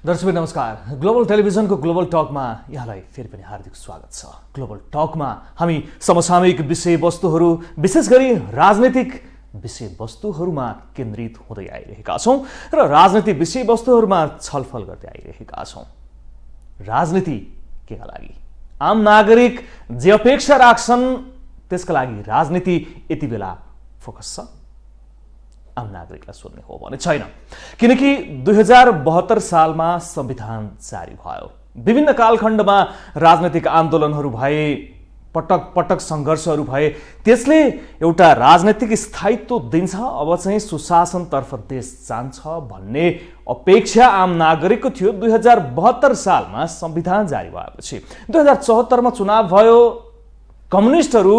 दर्शक नमस्कार। ग्लोबल टेलिभिजनको ग्लोबल टकमा यहाँलाई फेरि पनि हार्दिक स्वागत छ। ग्लोबल टकमा हामी समसामयिक विषयवस्तुहरू विशेष गरी राजनीतिक विषयवस्तुहरूमा केन्द्रित हुँदै आइरहेका छौँ र राजनीतिक विषयवस्तुहरूमा छलफल गर्दै आइरहेका छौँ। राजनीति केका लागि? आम नागरिक जे अपेक्षा राख्छन् त्यसका लागि राजनीति यति बेला फोकस छ? आम नागरिकलाई सोध्ने हो भने छैन, किनकि 2072 सालमा संविधान जारी भयो। विभिन्न कालखण्डमा राजनीतिक आन्दोलनहरू भए, पटक पटक सङ्घर्षहरू भए। त्यसले एउटा राजनीतिक स्थायित्व दिन्छ, अब चाहिँ सुशासनतर्फ देश जान्छ भन्ने अपेक्षा आम नागरिकको थियो। 2072 सालमा संविधान जारी भएपछि 2074मा चुनाव भयो। कम्युनिस्टहरू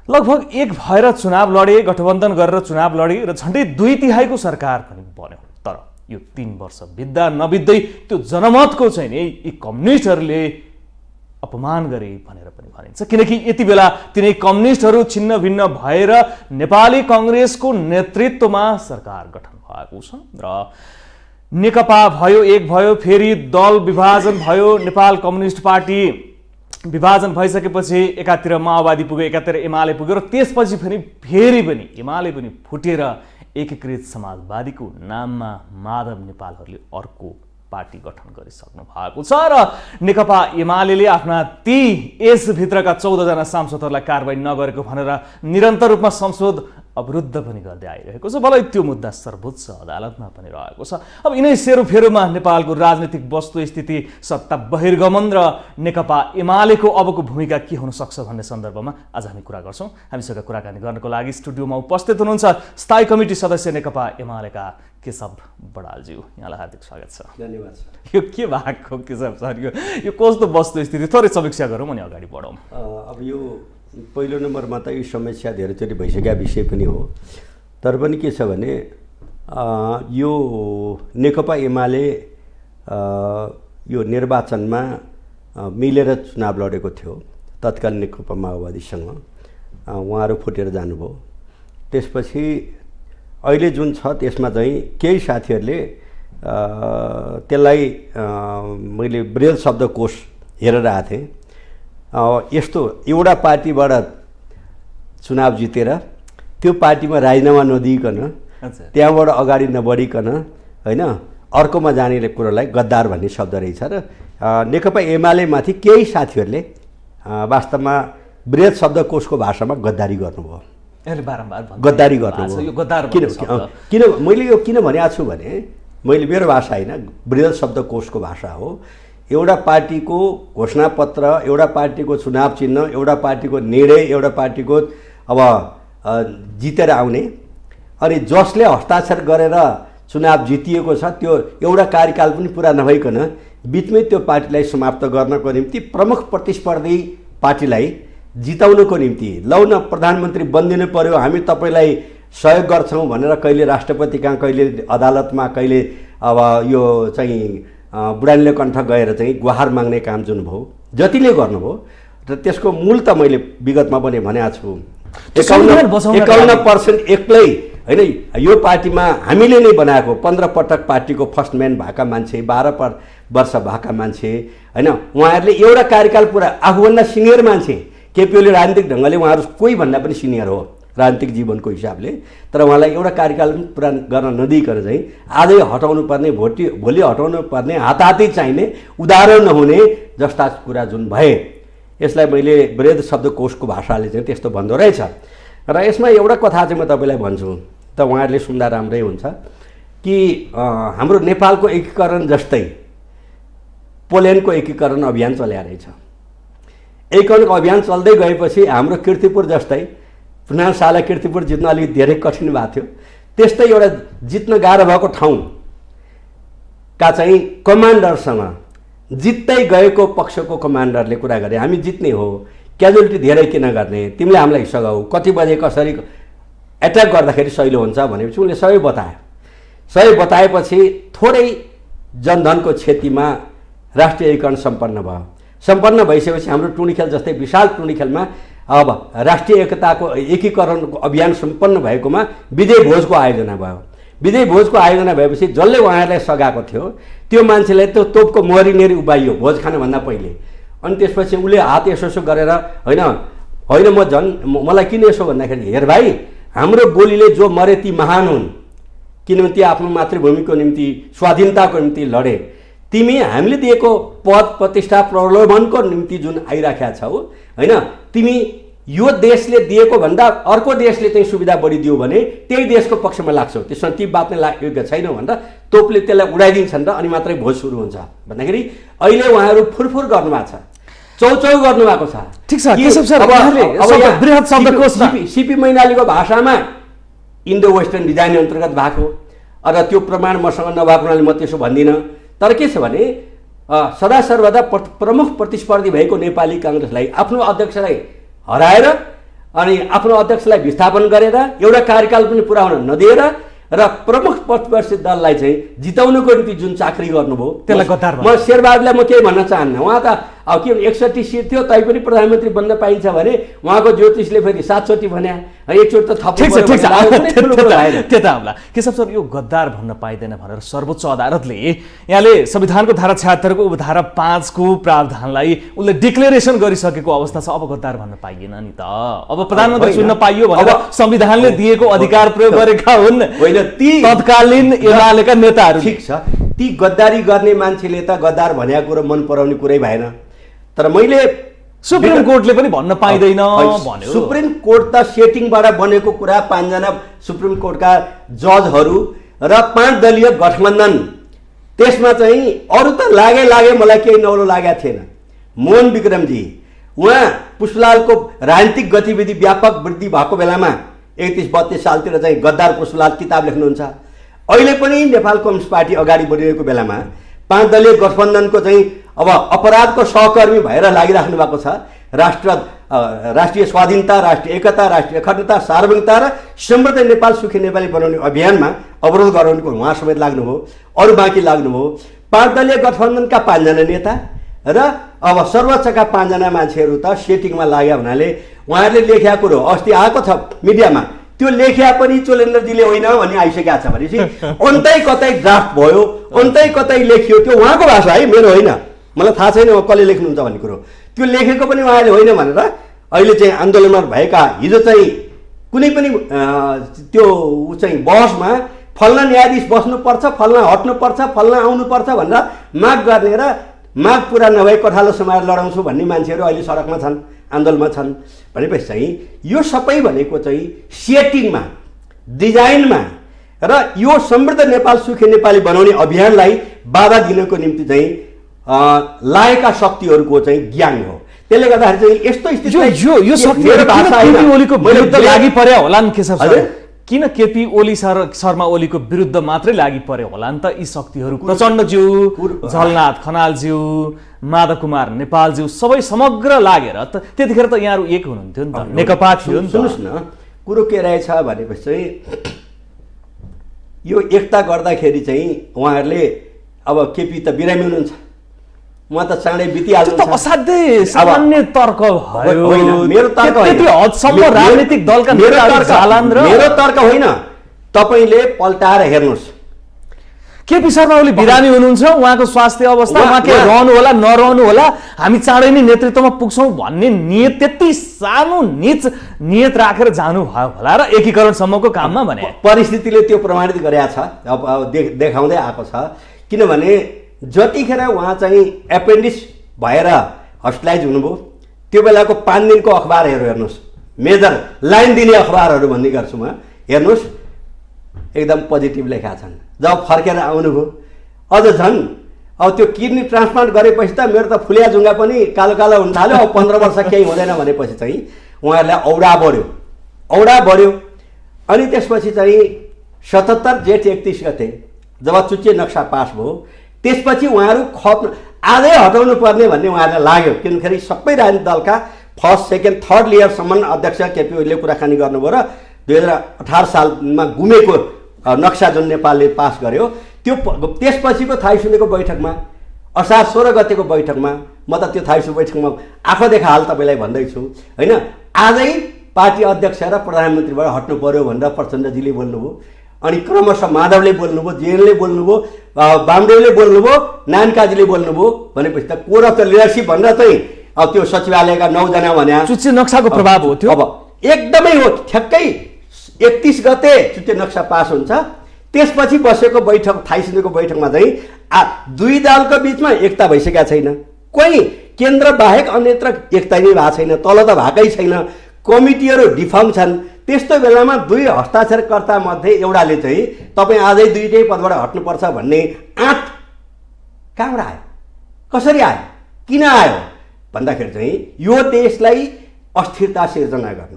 लगभग एक भएर चुनाव लडे, गठबन्धन गरेर चुनाव लडे र झन्डै 2/3 सरकार पनि बन्यो। तर यो 3 वर्ष बित्दा नबित्दै त्यो जनमतको चाहिँ नि यी कम्युनिस्टहरूले अपमान गरे भनेर पनि भनिन्छ, किनकि यति बेला तिनै कम्युनिस्टहरू छिन्न भिन्न भएर नेपाली कांग्रेसको नेतृत्वमा सरकार गठन भएको छ र नेकपा भयो, एक भयो, फेरि दल विभाजन भयो। नेपाल कम्युनिस्ट पार्टी विभाजन भइसकेपछि एकातिर माओवादी पुग्यो, एकातिर एमाले पुग्यो र त्यसपछि फेरि पनि एमाले पनि फुटेर एकीकृत समाजवादीको नाममा माधव नेपालहरूले अर्को पार्टी गठन गरिसक्नु भएको छ र नेकपा एमाले आफ्ना ती यसभित्रका 14 जना सांसदहरूलाई कारबाही नगरेको भनेर निरन्तर रूपमा संसद अवरुद्ध पनि गर्दै आइरहेको छ। भलै त्यो मुद्दा सर्वोच्च अदालतमा पनि रहेको छ। अब यिनै सेरोफेरोमा नेपालको राजनीतिक वस्तुस्थिति, सत्ता बहिर्गमन र नेकपा एमालेको अबको भूमिका के हुन सक्छ भन्ने सन्दर्भमा आज हामी कुरा गर्छौँ। हामीसँग कुराकानी गर्नको लागि स्टुडियोमा उपस्थित हुनुहुन्छ स्थायी कमिटी सदस्य नेकपा एमालेका केशव बडालज्यू। यहाँलाई हार्दिक स्वागत छ। धन्यवाद सर। यो के भएको केशव सर? यो कस्तो वस्तुस्थिति, थोरै समीक्षा गरौँ अनि अगाडि बढौँ। अब यो पहिलो नम्बरमा त यो समस्या धेरैचोटि भइसकेका विषय पनि हो। तर पनि के छ भने यो नेकपा एमाले यो निर्वाचनमा मिलेर चुनाव लडेको थियो तत्कालीन नेकपा माओवादीसँग। उहाँहरू फुटेर जानुभयो। त्यसपछि अहिले जुन छ त्यसमा चाहिँ केही साथीहरूले त्यसलाई मैले ब्रेल शब्दकोश हेरेर आएको थिएँ। यस्तो एउटा पार्टीबाट चुनाव जितेर त्यो पार्टीमा राजीनामा नदिइकन, त्यहाँबाट अगाडि नबढिकन होइन अर्कोमा जाने कुरोलाई गद्दार भन्ने शब्द रहेछ र नेकपा एमालेमाथि केही साथीहरूले वास्तवमा ब्रेल शब्दकोशको भाषामा गद्दारी गर्नुभयो। गद्दारी गर्नुभयो। किन मैले यो किन भनेको छु भने मैले मेरो भाषा होइन, ब्रेल शब्दकोशको भाषा हो। एउटा पार्टीको घोषणापत्र, एउटा पार्टीको चुनाव चिन्ह, एउटा पार्टीको निर्णय, एउटा पार्टीको अब जितेर आउने, अनि जसले हस्ताक्षर गरेर चुनाव जितिएको छ त्यो एउटा कार्यकाल पनि पुरा नभइकन बिचमै त्यो पार्टीलाई समाप्त गर्नको निम्ति प्रमुख प्रतिस्पर्धी पार्टीलाई जिताउनको निम्ति लौ न प्रधानमन्त्री बनिदिनु पर्यो, हामी तपाईँलाई सहयोग गर्छौँ भनेर कहिले राष्ट्रपति कहाँ, कहिले अदालतमा, कहिले अब यो चाहिँ बुढानीले कण्ठ गएर चाहिँ गुहार माग्ने काम जुन भयो, जतिले गर्नुभयो र त्यसको मूल त मैले विगतमा पनि भनेको छु। 51% एक्लै होइन यो पार्टीमा हामीले नै बनाएको 15 पटक पार्टीको फर्स्ट म्यान भएका मान्छे, 12 वर्ष भएका मान्छे होइन, उहाँहरूले एउटा कार्यकाल पुरा, आफूभन्दा सिनियर मान्छे केपी ओली राजनीतिक ढङ्गले उहाँहरू कोही भन्दा पनि सिनियर हो राजनीतिक जीवनको हिसाबले, तर उहाँलाई एउटा कार्यकाल पनि पुरा गर्न नदिइकन चाहिँ आजै हटाउनु पर्ने, भोलि हटाउनु पर्ने, हाताहाती चाहिने, उदाहरण नहुने जस्ता कुरा जुन भए, यसलाई मैले ब्रेल शब्दकोशको भाषाले चाहिँ त्यस्तो भन्दो रहेछ। र यसमा एउटा कथा चाहिँ म तपाईँलाई भन्छु त उहाँहरूले सुन्दा राम्रै हुन्छ कि हाम्रो नेपालको एकीकरण जस्तै पोल्यान्डको एकीकरण अभियान चल्या रहेछ। एकीकरण अभियान चल्दै गएपछि हाम्रो कीर्तिपुर जस्तै पुनः साला कीर्तिपुर जित्न अलिक धेरै कठिन भएको थियो। त्यस्तै एउटा जित्न गाह्रो भएको ठाउँका चाहिँ कमान्डरसँग जित्दै गएको पक्षको कमान्डरले कुरा गरे, हामी जित्ने हो, क्याजुअलिटी धेरै किन गर्ने, तिमीले हामीलाई सघाऊ, कति बजे कसरी एट्याक गर्दाखेरि सहिलो हुन्छ भनेपछि उनले सबै बताए। सबै बताएपछि थोरै जनधनको क्षतिमा राष्ट्रिय एकीकरण सम्पन्न भयो। सम्पन्न भइसकेपछि हाम्रो टुँडिखेल जस्तै विशाल टुँडिखेलमा अब राष्ट्रिय एकताको एकीकरणको अभियान सम्पन्न भएकोमा विजय भोजको आयोजना भयो। विजय भोजको आयोजना भएपछि जसले उहाँहरूलाई सघाएको थियो त्यो मान्छेलाई त्यो तोपको मोहरीनेरी उभाइयो भोज खानुभन्दा पहिले। अनि त्यसपछि उसले हात यसो यसो गरेर होइन म मलाई किन यसो भन्दाखेरि हेर भाइ हाम्रो गोलीले जो मरे ती महान हुन्, किनभने ती आफ्नो मातृभूमिको निम्ति स्वाधीनताको निम्ति लडे। तिमी हामीले दिएको पद प्रतिष्ठा प्रलोभनको निम्ति जुन आइराखेका छौ होइन, तिमी यो देशले दिएको भन्दा अर्को देशले चाहिँ सुविधा बढी दियो भने त्यही देशको पक्षमा लाग्छौ, त्यसमा ती बाँच्ने योग्य छैनौ भनेर तोपले त्यसलाई उडाइदिन्छन् र अनि मात्रै भोज सुरु हुन्छ। भन्दाखेरि अहिले उहाँहरू फुरफुर गर्नुभएको छ, चौचौ गर्नुभएको छ। ठिक छ केशव सर, बृहत शब्दकोशमा सिपी मैनालीको भाषामा इन्डो वेस्टर्न डिजाइन अन्तर्गत भएको र त्यो प्रमाण मसँग नभएको हुनाले म त्यसो भन्दिनँ। तर के छ भने सदा सर्वदा प्रमुख प्रतिस्पर्धी भएको नेपाली काङ्ग्रेसलाई आफ्नो अध्यक्षलाई हराएर अनि आफ्नो अध्यक्षलाई विस्थापन गरेर एउटा कार्यकाल पनि पुरा हुन नदिएर र प्रमुख प्रतिस्पर्धी दललाई चाहिँ जिताउनुको निम्ति जुन चाकरी गर्नुभयो त्यसलाई गद्दार म शेरबहादुरलाई म केही भन्न चाहन्न। उहाँ त अब के 61 सिट थियो तैपनि प्रधानमन्त्री बन्न पाइन्छ भने उहाँको ज्योतिषले फेरि 7 चोटि भन्या, एकचोटि त त्यता होला। केशव सर यो गद्दार भन्न पाइँदैन भनेर सर्वोच्च अदालतले यहाँले संविधानको धारा 76 को उपधारा 5 को प्रावधानलाई उसले डिक्लेरेसन गरिसकेको अवस्था छ, अब गद्दार भन्न पाइएन नि त। अब प्रधानमन्त्री चुन्न पाइयो भनेर संविधानले दिएको अधिकार प्रयोग गरेका हुन् ती तत्कालीन एमालेका नेताहरू। ठिक छ, ती गद्दारी गर्ने मान्छेले त गद्दार भनेको कुरो मन पराउने कुरै भएन। तर मैले सुप्रिम कोर्टले पनि भन्न पाइँदैन भन्यो। सुप्रिम कोर्ट त सेटिङबाट बनेको कुरा, 5 जना सुप्रिम कोर्टका जजहरू र 5 दलीय गठबन्धन, त्यसमा चाहिँ अरू त लागे मलाई केही नौलो लागेको थिएन। मोहन विक्रमजी उहाँ पुष्पलालको राजनीतिक गतिविधि व्यापक वृद्धि भएको बेलामा 31-32 सालतिर चाहिँ गद्दार पुष्पलाल किताब लेख्नुहुन्छ। अहिले पनि नेपाल कम्युनिस्ट पार्टी अगाडि बढिरहेको बेलामा 5 दलीय गठबन्धनको चाहिँ अब अपराधको सहकर्मी भएर लागिराख्नु भएको छ। राष्ट्रिय स्वाधीनता, राष्ट्रिय एकता, राष्ट्रिय अखण्डता, सार्वभौमिकता र समृद्ध नेपाल सुखी नेपाली बनाउने अभियानमा अवरोध गराउनेको उहाँ समेत लाग्नुभयो, अरू बाँकी लाग्नुभयो। 5 दलीय गठबन्धनका 5 जना नेता र अब सर्वोच्चका 5 जना मान्छेहरू त सेटिङमा लाग्यो हुनाले उहाँहरूले लेखेका कुरो अस्ति आएको छ मिडियामा, त्यो लेख्या पनि चोलेन्द्रजीले होइन भन्ने आइसकेको छ भनेपछि अन्तै कतै ड्राफ्ट भयो, अन्तै कतै लेखियो, त्यो उहाँको भाषा है, मेरो होइन, मलाई थाहा छैन कसले लेख्नुहुन्छ भन्ने कुरो। त्यो लेखेको पनि उहाँले होइन भनेर अहिले चाहिँ आन्दोलनमा भएका हिजो चाहिँ कुनै पनि त्यो चाहिँ बहसमा फल्ना न्यायाधीश बस्नुपर्छ, फल्ना हट्नुपर्छ, फल्ना आउनुपर्छ भनेर माग गर्ने र माग पुरा नभए कठालो समाएर लडाउँछु भन्ने मान्छेहरू अहिले सडकमा छन्, आन्दोलनमा छन्। भनेपछि चाहिँ यो सबै भनेको चाहिँ सेटिङमा, डिजाइनमा र यो समृद्ध नेपाल सुखी नेपाली बनाउने अभियानलाई बाधा दिनको निम्ति चाहिँ लागेका शक्तिहरूको चाहिँ ज्ञान हो। त्यसले गर्दाखेरि चाहिँ यस्तो स्थिति यो शक्तिहरू केपी ओलीको विरुद्ध लागि परे होला नि केशव सर? किन केपी ओली शर्मा ओलीको विरुद्ध मात्रै लागि परे होला नि त यी शक्तिहरू? प्रचण्डज्यू, झलनाथ खनालज्यू, माधव कुमार नेपालज्यू सबै समग्र लागेर त त्यतिखेर त यहाँहरू एक हुनुहुन्थ्यो नि त, नेकपा थियो नि त। सुन्नुहोस् न, कुरो के रहेछ भनेपछि चाहिँ यो एकता गर्दाखेरि चाहिँ उहाँहरूले अब केपी त बिरामी हुनुहुन्छ, उहाँ त चाँडै बितिहाल्नु त असाध्यै सामान्य तर्क भयो। होइन, मेरो तर्क होइन, त्यति हदसम्म राजनीतिक दलका नेताहरू जालान् र मेरो तर्क होइन, तपाईले पल्टाएर हेर्नुहोस्। केपी शर्मा ओली बिरामी हुनुहुन्छ, उहाँको स्वास्थ्य अवस्था, उहाँ के रहनु होला नरहनु होला, हामी चाँडै नै नेतृत्वमा पुग्छौँ भन्ने नियत, त्यति सानो नीच नियत राखेर जानु भयो होला र एकीकरणसम्मको काममा भने परिस्थितिले त्यो प्रमाणित गरेको छ, अब देखाउँदै आएको छ। किनभने जतिखेर उहाँ चाहिँ एपेन्डिक्स भएर हस्पिटलाइज हुनुभयो त्यो बेलाको 5 दिनको अखबारहरू हेर्नुहोस्, मेजर लाइन दिने अखबारहरू भन्ने गर्छु म, हेर्नुहोस् एकदम पोजिटिभ लेखा छन्। जब फर्केर आउनुभयो अझ झन् अब त्यो किडनी ट्रान्सप्लान्ट गरेपछि त मेरो त फुलिया जुङ्गा पनि कालो कालो हुन थाल्यो, अब 15 वर्ष केही हुँदैन भनेपछि चाहिँ उहाँहरूलाई औडा बढ्यो। अनि त्यसपछि चाहिँ 77 जेठ 31 गते जब चुच्चे नक्सा पास भयो त्यसपछि उहाँहरू आजै हटाउनु पर्ने भन्ने उहाँहरूलाई लाग्यो। किनखेरि सबै राजनीतिक दलका फर्स्ट सेकेन्ड थर्ड लेयरसम्म अध्यक्ष केपी ओलीले कुराकानी गर्नुभयो र 2018 सालमा गुमेको नक्सा जुन नेपालले पास गर्यो त्यो त्यसपछिको थाइसुनेको बैठकमा असार 16 गतेको बैठकमा म त त्यो थाइसु बैठकमा आँखा देखा हाल तपाईँलाई भन्दैछु होइन, आजै पार्टी अध्यक्ष र प्रधानमन्त्रीबाट हट्नु पर्यो भनेर प्रचण्डजीले बोल्नुभयो। अनि क्रमशः माधवले बोल्नुभयो, जेएनले बोल्नुभयो, वामदेवले बोल्नुभयो, नानकाजीले बोल्नुभयो भनेपछि त कोड अफ द लिडरसिप भनेर चाहिँ अब त्यो सचिवालयका 9 जना भन्या चुच्चे नक्साको प्रभाव हो त्यो। अब एकदमै हो, ठ्याक्कै 31 गते चुच्चे नक्सा पास हुन्छ। त्यसपछि बसेको बैठक थाई समितिको बैठकमा चाहिँ दुई दलको बिचमा एकता भइसकेका छैन। कोही केन्द्र बाहेक अन्यत्र एकता नै भएको छैन, तल त भएकै छैन, कमिटीहरू डिफर्म छन्। त्यस्तो बेलामा दुई हस्ताक्षरकर्ता मध्ये एउटाले चाहिँ तपाईँ आजै दुईटै पदबाट हट्नुपर्छ भन्ने आँट कहाँबाट आयो, कसरी आयो, किन आयो भन्दाखेरि चाहिँ यो देशलाई अस्थिरता सिर्जना गर्न,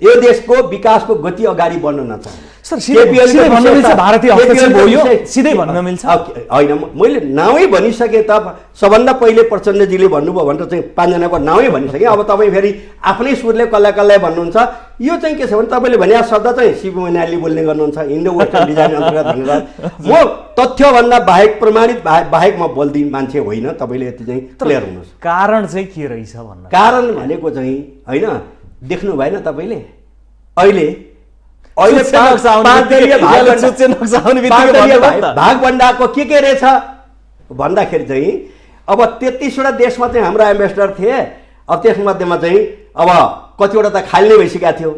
यो देशको विकासको गति अगाडि बढ्न नचाहने। सर सिधै भन्न मिल्छ भारतीय हस्तक्षेप हो यो, सिधै भन्न मिल्छ? होइन, मैले नामै भनिसकेँ त। सबभन्दा पहिले प्रचण्डजीले भन्नुभयो भनेर चाहिँ 5 जनाको नामै भनिसकेँ। अब तपाईँ फेरि आफ्नै सुरले कसलाई कसलाई भन्नुहुन्छ। यो चाहिँ के छ भने तपाईँले भने शब्द चाहिँ शिव मैनाली बोल्ने गर्नुहुन्छ इन्डो वेस्टर्न डिजाइन अन्तर्गत भनेर। म तथ्यभन्दा बाहेक प्रमाणित बाहेक म बोल्दिन मान्छे होइन। तपाईँले यति चाहिँ क्लियर हुनुहोस्। कारण चाहिँ के रहेछ भन्न? कारण भनेको चाहिँ होइन, देख्नु भएन तपाईँले अहिले भागभण्डाको के रहेछ भन्दाखेरि चाहिँ अब 33वटा देशमा चाहिँ हाम्रो एम्बेसडर थिए। अब त्यसमध्येमा चाहिँ अब कतिवटा त खाली भइसकेका थियो,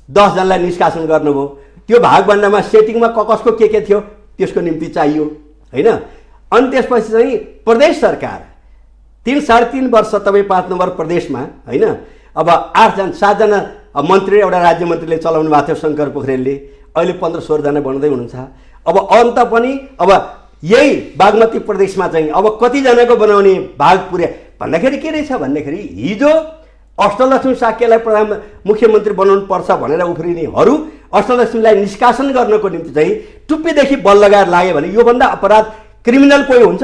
10 जनालाई निष्कासन गर्नुभयो। त्यो भागभण्डामा सेटिङमा कसको के थियो त्यसको निम्ति चाहियो होइन। अनि त्यसपछि चाहिँ प्रदेश सरकार 3-3.5 वर्ष तपाईँ 5 नम्बर प्रदेशमा होइन। अब 7 जना मन्त्री एउटा राज्य मन्त्रीले चलाउनु भएको थियो शङ्कर पोखरेलले, अहिले 15-16 जना बन्दै हुनुहुन्छ। अब अन्त पनि अब यही बागमती प्रदेशमा चाहिँ अब कतिजनाको बनाउने भाग पुर्या भन्दाखेरि के रहेछ भन्दाखेरि हिजो अष्टलक्ष्मी साक्यलाई मुख्यमन्त्री बनाउनु पर्छ भनेर उफ्रिनेहरू अष्टलक्ष्मीलाई निष्कासन गर्नको निम्ति चाहिँ टुप्पीदेखि बल लगाएर लाग्यो भने योभन्दा अपराध क्रिमिनल कोही हुन्छ?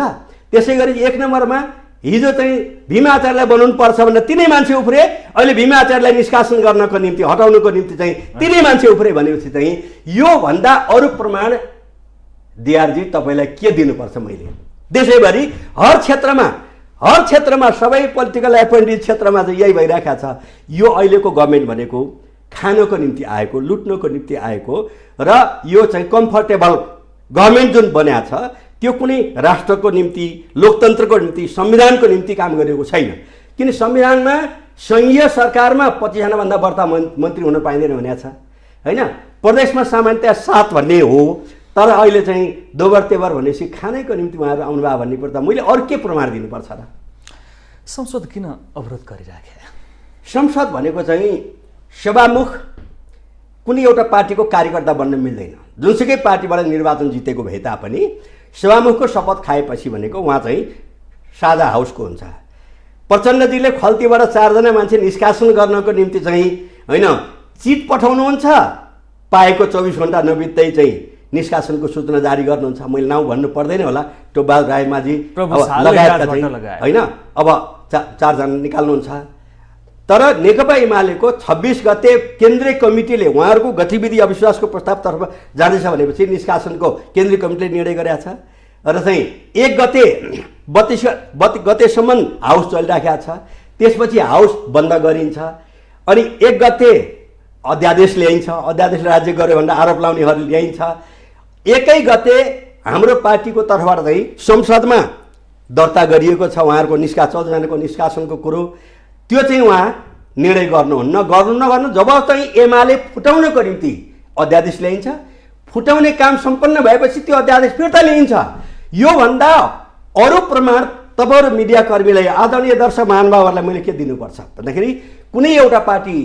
त्यसै गरी 1 नम्बरमा हिजो चाहिँ भीमा आचार्यलाई बनाउनु पर्छ भनेर तिनै मान्छे उफ्रे, अहिले भीमा आचार्यलाई निष्कासन गर्नको निम्ति हटाउनको निम्ति चाहिँ तिनै मान्छे उफ्रे भनेपछि चाहिँ योभन्दा अरू प्रमाण डिआरजी तपाईँलाई के दिनुपर्छ? मैले देशैभरि हर क्षेत्रमा सबै पोलिटिकल एपोइन्टेड क्षेत्रमा चाहिँ यही भइरहेको छ। यो अहिलेको गभर्मेन्ट भनेको खानको निम्ति आएको, लुट्नको निम्ति आएको र यो चाहिँ कम्फर्टेबल गभर्मेन्ट जुन बन्या छ त्यो कुनै राष्ट्रको निम्ति, लोकतन्त्रको निम्ति, संविधानको निम्ति काम गरेको छैन। किन संविधानमा सङ्घीय सरकारमा 25 जनाभन्दा बढ्ता मन्त्री हुन पाइँदैन भनेको छ होइन। प्रदेशमा सामान्यतया 7 भन्ने हो, तर अहिले चाहिँ दोबर तेबर भनेपछि खानैको निम्ति उहाँहरू आउनुभयो भन्ने पर्दा मैले अरू के प्रमाण दिनुपर्छ र? संसद किन अवरोध गरिराखे? संसद भनेको चाहिँ सभामुख कुनै एउटा पार्टीको कार्यकर्ता बन्न मिल्दैन। जुनसुकै पार्टीबाट निर्वाचन जितेको भए तापनि सभामुखको शपथ खाएपछि भनेको उहाँ चाहिँ साझा हाउसको हुन्छ। प्रचण्डजीले खल्तीबाट 4 जना मान्छे निष्कासन गर्नको निम्ति चाहिँ होइन चिट पठाउनुहुन्छ, पाएको 24 घण्टा नबित्दै चाहिँ निष्कासनको सूचना जारी गर्नुहुन्छ। मैले नाउँ भन्नु पर्दैन होला, टोबाल रायमाझी लगायतका चाहिँ होइन अब 4 जना निकाल्नुहुन्छ। तर नेकपा एमालेको 26 गते केन्द्रीय कमिटीले उहाँहरूको गतिविधि अविश्वासको प्रस्तावतर्फ जाँदैछ भनेपछि निष्कासनको केन्द्रीय कमिटीले निर्णय गरेका छ र चाहिँ 1 गते 32 गतेसम्म हाउस चलिराखेको छ। त्यसपछि हाउस बन्द गरिन्छ अनि 1 गते अध्यादेश ल्याइन्छ, अध्यादेश राज्य गर्यो भनेर आरोप लाउनेहरू ल्याइन्छ। 1 गते हाम्रो पार्टीको तर्फबाट चाहिँ संसदमा दर्ता गरिएको छ उहाँहरूको 14 जनाको निष्कासनको कुरो। त्यो चाहिँ उहाँ निर्णय गर्नुहुन्न, गर्नु जब चाहिँ एमाले फुटाउनको निम्ति अध्यादेश ल्याइन्छ, फुटाउने काम सम्पन्न भएपछि त्यो अध्यादेश फिर्ता लिइन्छ। योभन्दा अरू प्रमाण तपाईँहरू मिडियाकर्मीलाई, आदरणीय दर्शक महानुभावहरूलाई मैले के दिनुपर्छ भन्दाखेरि कुनै एउटा पार्टी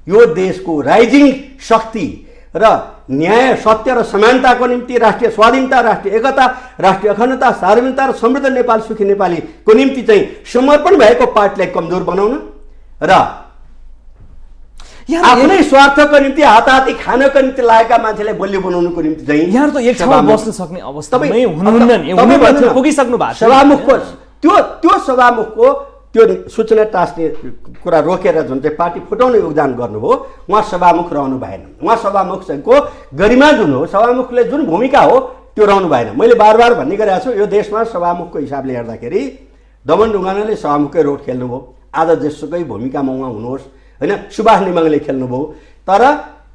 यो देशको राइजिङ शक्ति र न्याय, सत्य र समानताको निम्ति, राष्ट्रिय स्वाधीनता, राष्ट्रिय एकता, राष्ट्रिय अखण्डता, सार्वभौमिकता र समृद्ध नेपाल, सुखी नेपालीको निम्ति चाहिँ समर्पण भएको पार्टीलाई कमजोर बनाउन र आफ्नै स्वार्थको निम्ति हाताहाती खानको निम्ति लागेका मान्छेलाई बलियो बनाउनुको निम्ति चाहिँ यहाँ त एक ठाउँमा बस्न सक्ने अवस्थामै हुनुहुन्न नि, पुगिसक्नु भएको छ। सभामुखको त्यो सभामुखको त्यो सूचना टास्ने कुरा रोकेर जुन चाहिँ पार्टी फुटाउने योगदान गर्नुभयो उहाँ सभामुख रहनु भएन। उहाँ सभामुखको गरिमा जुन हो, सभामुखले जुन भूमिका हो त्यो रहनु भएन। मैले बार भन्ने गरेको छु, यो देशमा सभामुखको हिसाबले हेर्दाखेरि दमन ढुङ्गानाले सभामुखकै रोल खेल्नुभयो। आज जेसुकै भूमिकामा उहाँ हुनुहोस् होइन, सुभाष निमाङले खेल्नुभयो, तर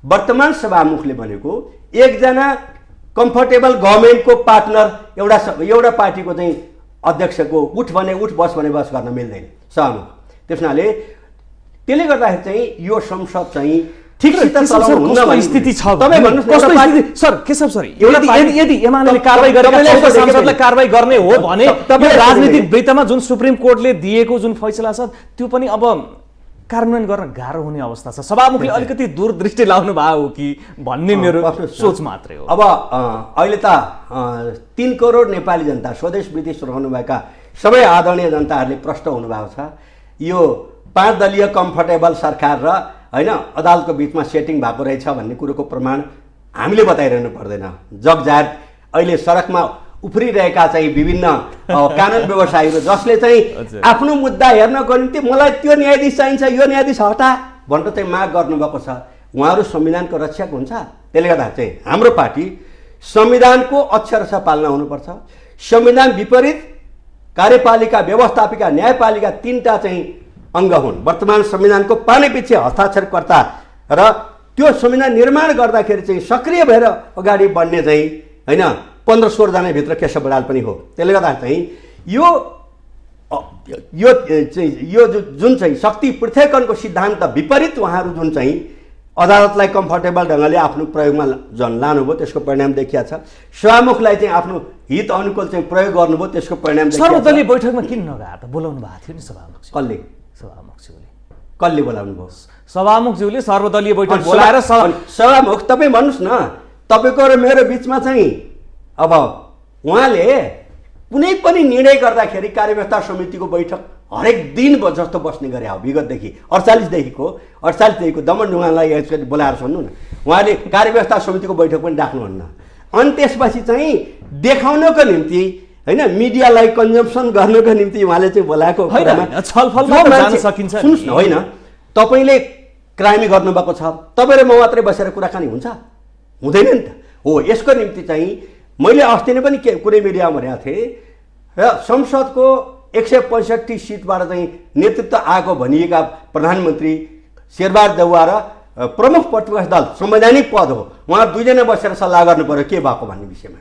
वर्तमान सभामुखले भनेको एकजना कम्फर्टेबल गभर्मेन्टको पार्टनर एउटा पार्टीको चाहिँ अध्यक्षको उठ भने उठ बस भने बस गर्न मिल्दैन सभामुख। त्यस हुनाले त्यसले गर्दाखेरि चाहिँ यो संसद चाहिँ ठिकसित चलाउनु हुन्न भन्ने स्थिति छ। तपाईँ भन्नुहोस् न, कस्तो एउटा पार्टी- स्थिति सर केशव सर, एउटा पार्टी- यदि एमाले कारबाही गरेका तपाईँलाई 14 यसो सांसदलाई देखिन्छ। कारबाही गर्ने हो भने तपाईँलाई यो यसो राजनीतिक देखिन्छ। वृत्तमा जुन सुप्रिम कोर्टले दिएको जुन फैसला छ त्यो पनि अब कार्यान्वयन गर्न गाह्रो हुने अवस्था छ। सभामुखले अलिकति दूरदृष्टि लाउनु भयो हो कि भन्ने मेरो सोच मात्रै हो। अब अहिले त 3 करोड नेपाली जनता स्वदेश विदेश रहनुभएका सबै आदरणीय जनताहरूले प्रष्ट हुनुभएको छ। यो 5 दलीय कम्फर्टेबल सरकार र होइन अदालतको बिचमा सेटिङ भएको रहेछ भन्ने कुरोको प्रमाण हामीले बताइरहनु पर्दैन। जगजाहेर अहिले सडकमा उफ्रिरहेका चाहिँ विभिन्न कानुन व्यवसायीहरू जसले चाहिँ आफ्नो मुद्दा हेर्नको निम्ति मलाई त्यो न्यायाधीश चाहिन्छ, यो न्यायाधीश हटा भनेर चाहिँ माग गर्नुभएको छ। उहाँहरू संविधानको रक्षक हुन्छ। त्यसले गर्दा चाहिँ हाम्रो पार्टी संविधानको अक्षरशः पालना हुनुपर्छ। संविधान विपरीत कार्यपालिका, व्यवस्थापिका, न्यायपालिका 3टा चाहिँ अङ्ग हुन्। वर्तमान संविधानको पानीपछि हस्ताक्षरकर्ता र त्यो संविधान निर्माण गर्दाखेरि चाहिँ सक्रिय भएर अगाडि बढ्ने चाहिँ होइन 15-16 जनाभित्र केशव बडाल पनि हो। त्यसले गर्दा चाहिँ यो जुन चाहिँ शक्ति पृथकरणको सिद्धान्त विपरीत उहाँहरू जुन चाहिँ अदालतलाई कम्फर्टेबल ढङ्गले आफ्नो प्रयोगमा लानुभयो त्यसको परिणाम देखिया छ। सभामुखलाई चाहिँ आफ्नो हित अनुकूल चाहिँ प्रयोग गर्नुभयो त्यसको परिणाम देखिया छ। सर्वदलीय बैठकमा किन नगए त? बोलाउनु भएको थियो नि सभामुखज्यूले। कसले बोलाउनु भयो? सभामुखज्यूले सर्वदलीय बैठक बोलाएर सभामुख तपाईँ भन्नुहोस् न, तपाईँको र मेरो बिचमा चाहिँ अब उहाँले कुनै पनि निर्णय गर्दाखेरि कार्यव्यवस्था समितिको बैठक हरेक दिन जस्तो बस्ने गरे हो विगतदेखि 48देखिको दमन ढुङ्गालाई यसरी बोलाएर सुन्नु न। उहाँले कार्यव्यवस्था समितिको बैठक पनि डाक्नुहुन्न। अनि त्यसपछि चाहिँ देखाउनको निम्ति होइन मिडियालाई कन्जम्सन गर्नको निम्ति उहाँले चाहिँ बोलाएको सुन्नुहोस् न। होइन तपाईँले क्राइम गर्नुभएको छ, तपाईँ र म मात्रै बसेर कुराकानी हुन्छ? हुँदैन नि त। हो यसको निम्ति चाहिँ मैले अस्ति नै पनि कुनै मिडियामा भनेको थिएँ र संसदको 165 सिटबाट चाहिँ नेतृत्व आएको भनिएका प्रधानमन्त्री शेरबहादुर देउवा र प्रमुख प्रतिपक्ष दल संवैधानिक पद हो, उहाँ दुईजना बसेर सल्लाह गर्नु पर्यो के भएको भन्ने विषयमा।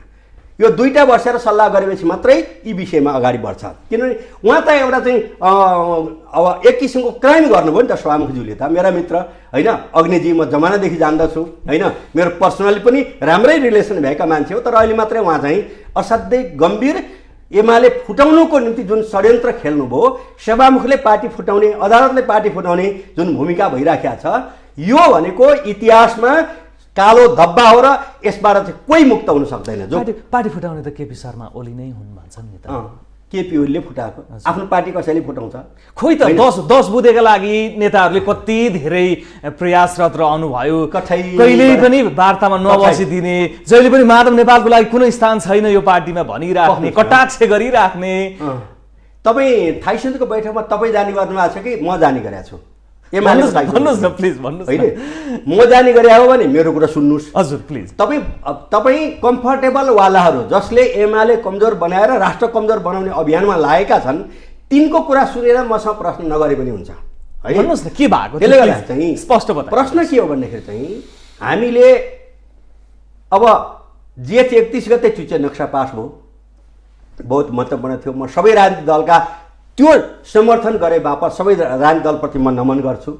यो दुईटा बसेर सल्लाह गरेपछि मात्रै यी विषयमा अगाडि बढ्छ। किनभने उहाँ त एउटा चाहिँ अब एक किसिमको क्राइम गर्नुभयो नि त सभामुखज्यूले। त मेरा मित्र होइन अग्निजी म जमानादेखि जान्दछु होइन, मेरो पर्सनली पनि राम्रै रिलेसन भएका मान्छे हो। तर अहिले मात्रै उहाँ चाहिँ असाध्यै गम्भीर एमाले फुटाउनुको निम्ति जुन षड्यन्त्र खेल्नुभयो, सभामुखले पार्टी फुटाउने, अदालतले पार्टी फुटाउने जुन भूमिका भइराखेको छ, यो भनेको इतिहासमा कालो धब्बा हो र यसबाट चाहिँ कोही मुक्त हुन सक्दैन। जो पार्टी फुटाउने त केपी शर्मा ओली नै हुन् भन्छन् नि त। केपी ओलीले फुटाएको आफ्नो पार्टी कसैले फुटाउँछ? खोइ त 10 बुधेका लागि नेताहरूले कति धेरै प्रयासरत रहनुभयो। कहिल्यै पनि वार्तामा नबसिदिने, जहिले पनि माधव नेपालको लागि कुनै स्थान छैन यो पार्टीमा भनिराख्ने, कटाक्ष गरिराख्ने। तपाईँ थाई समितिको बैठकमा तपाईँ जाने गर्नुभएको छ कि म जाने गरेको छु? भन्नुहोस् न प्लिज, भन्नुहोस् होइन म जाने गरे हो भने मेरो कुरा सुन्नुहोस् हजुर प्लिज। तपाईँ कम्फर्टेबलवालाहरू जसले एमाले कमजोर बनाएर राष्ट्र कमजोर बनाउने अभियानमा लागेका छन् तिनको कुरा सुनेर मसँग प्रश्न नगरे पनि हुन्छ है। भन्नुहोस् न के भएको? त्यसले गर्दा चाहिँ स्पष्ट बताउनु। प्रश्न के हो भन्दाखेरि चाहिँ हामीले अब जेठ 31 गते चुच्चे नक्सा पास भयो, बहुत महत्त्वपूर्ण थियो। म सबै राजनीतिक दलका त्यो समर्थन गरे बापत सबै राजनीतिक दलप्रति म नमन गर्छु।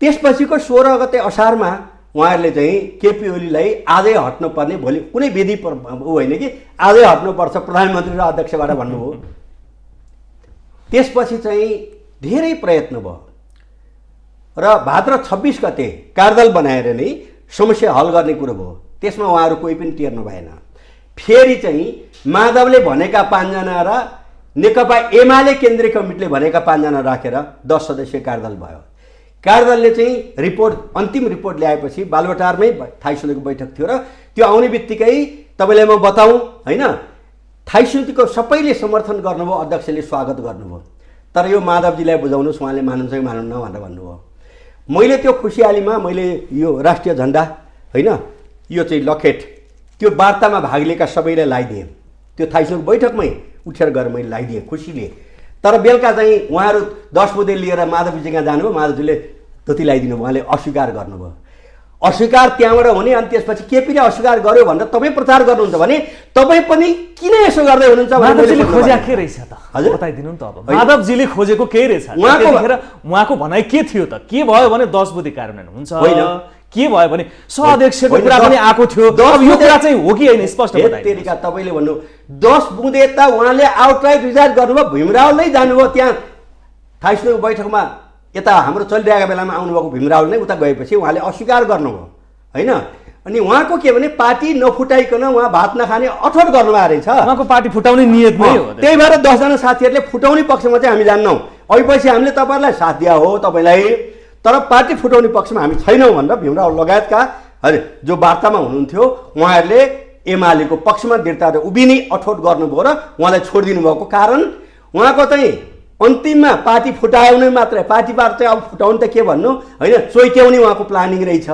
त्यसपछिको 16 गते असारमा उहाँहरूले चाहिँ केपी ओलीलाई आजै हट्नुपर्ने, भोलि कुनै विधि होइन कि आजै हट्नुपर्छ प्रधानमन्त्री र अध्यक्षबाट भन्नुभयो। त्यसपछि चाहिँ धेरै प्रयत्न भयो र भाद्र 26 गते कार्यदल बनाएर नै समस्या हल गर्ने कुरो भयो। त्यसमा उहाँहरू कोही पनि टेर्नु भएन। फेरि चाहिँ माधवले भनेका 5 जना र नेकपा एमाले केन्द्रीय कमिटीले भनेका 5 जना राखेर 10 सदस्यीय कार्यदल भयो। कार्यदलले चाहिँ रिपोर्ट, अन्तिम रिपोर्ट ल्याएपछि बालुवाटारमै थाई समितिको बैठक थियो र त्यो आउने बित्तिकै तपाईँलाई म बताउँ होइन, थाई समितिको सबैले समर्थन गर्नुभयो, अध्यक्षले स्वागत गर्नुभयो। तर यो माधवजीलाई बुझाउनुहोस् उहाँले मान्नुहुन्छ कि मान्नुहुन्न भनेर भन्नुभयो। मैले त्यो खुसियालीमा मैले यो राष्ट्रिय झन्डा होइन यो चाहिँ लकेट त्यो वार्तामा भाग लिएका सबैलाई लगाइदिएँ। त्यो थाई समितिको बैठकमै उठेर गएर मैले लगाइदिएँ खुसीले। तर बेलुका चाहिँ उहाँहरू 10 बुधे लिएर माधवजीसँग जानुभयो, माधवजीले धोती लगाइदिनु भयो, उहाँले अस्वीकार गर्नुभयो। अस्वीकार त्यहाँबाट हुने अनि त्यसपछि केपीले अस्वीकार गर्यो भनेर तपाईँ प्रचार गर्नुहुन्छ भने तपाईँ पनि किन यसो गर्दै हुनुहुन्छ माधवजीले खोजेको के रहेछ त हजुर बताइदिनु नि त अब माधवजीले खोजेको के रहेछ उहाँको भनाइ के थियो त के भयो भने 10 बुँदे कार्यान्वयन हुन्छ के भयो भने सह-अध्यक्षको कुरा पनि आएको थियो यो कुरा चाहिँ हो कि होइन स्पष्ट बताइदिनु तपाईँले भन्नु 10 बुँदे त उहाँले आउटराइट रिजाइन गर्नुभयो भीमराव नै जानुभयो त्यहाँ 28 बैठकमा यता हाम्रो चलिरहेको बेलामा आउनुभएको भीमराव नै उता गएपछि उहाँले अस्वीकार गर्नुभयो होइन अनि उहाँको के भने पार्टी नफुटाइकन उहाँ भात नखाने अठोट गर्नुभएको रहेछ उहाँको पार्टी फुटाउने नियतमै हो त्यही भएर 10 जना साथीहरूले फुटाउने पक्षमा चाहिँ हामी जान्नौँ अहिलेपछि हामीले तपाईँहरूलाई साथ दिया हो तपाईँलाई तर पार्टी फुटाउने पक्षमा हामी छैनौँ भनेर भीमराव लगायतका जो वार्तामा हुनुहुन्थ्यो उहाँहरूले एमालेको पक्षमा दर्ता उभिने अठोट गर्नुभयो र उहाँलाई छोडिदिनु भएको कारण उहाँको चाहिँ अन्तिममा पार्टी फुटाउने मात्रै पार्टीबाट चाहिँ अब फुटाउनु त के भन्नु होइन चोइट्याउने उहाँको प्लानिङ रहेछ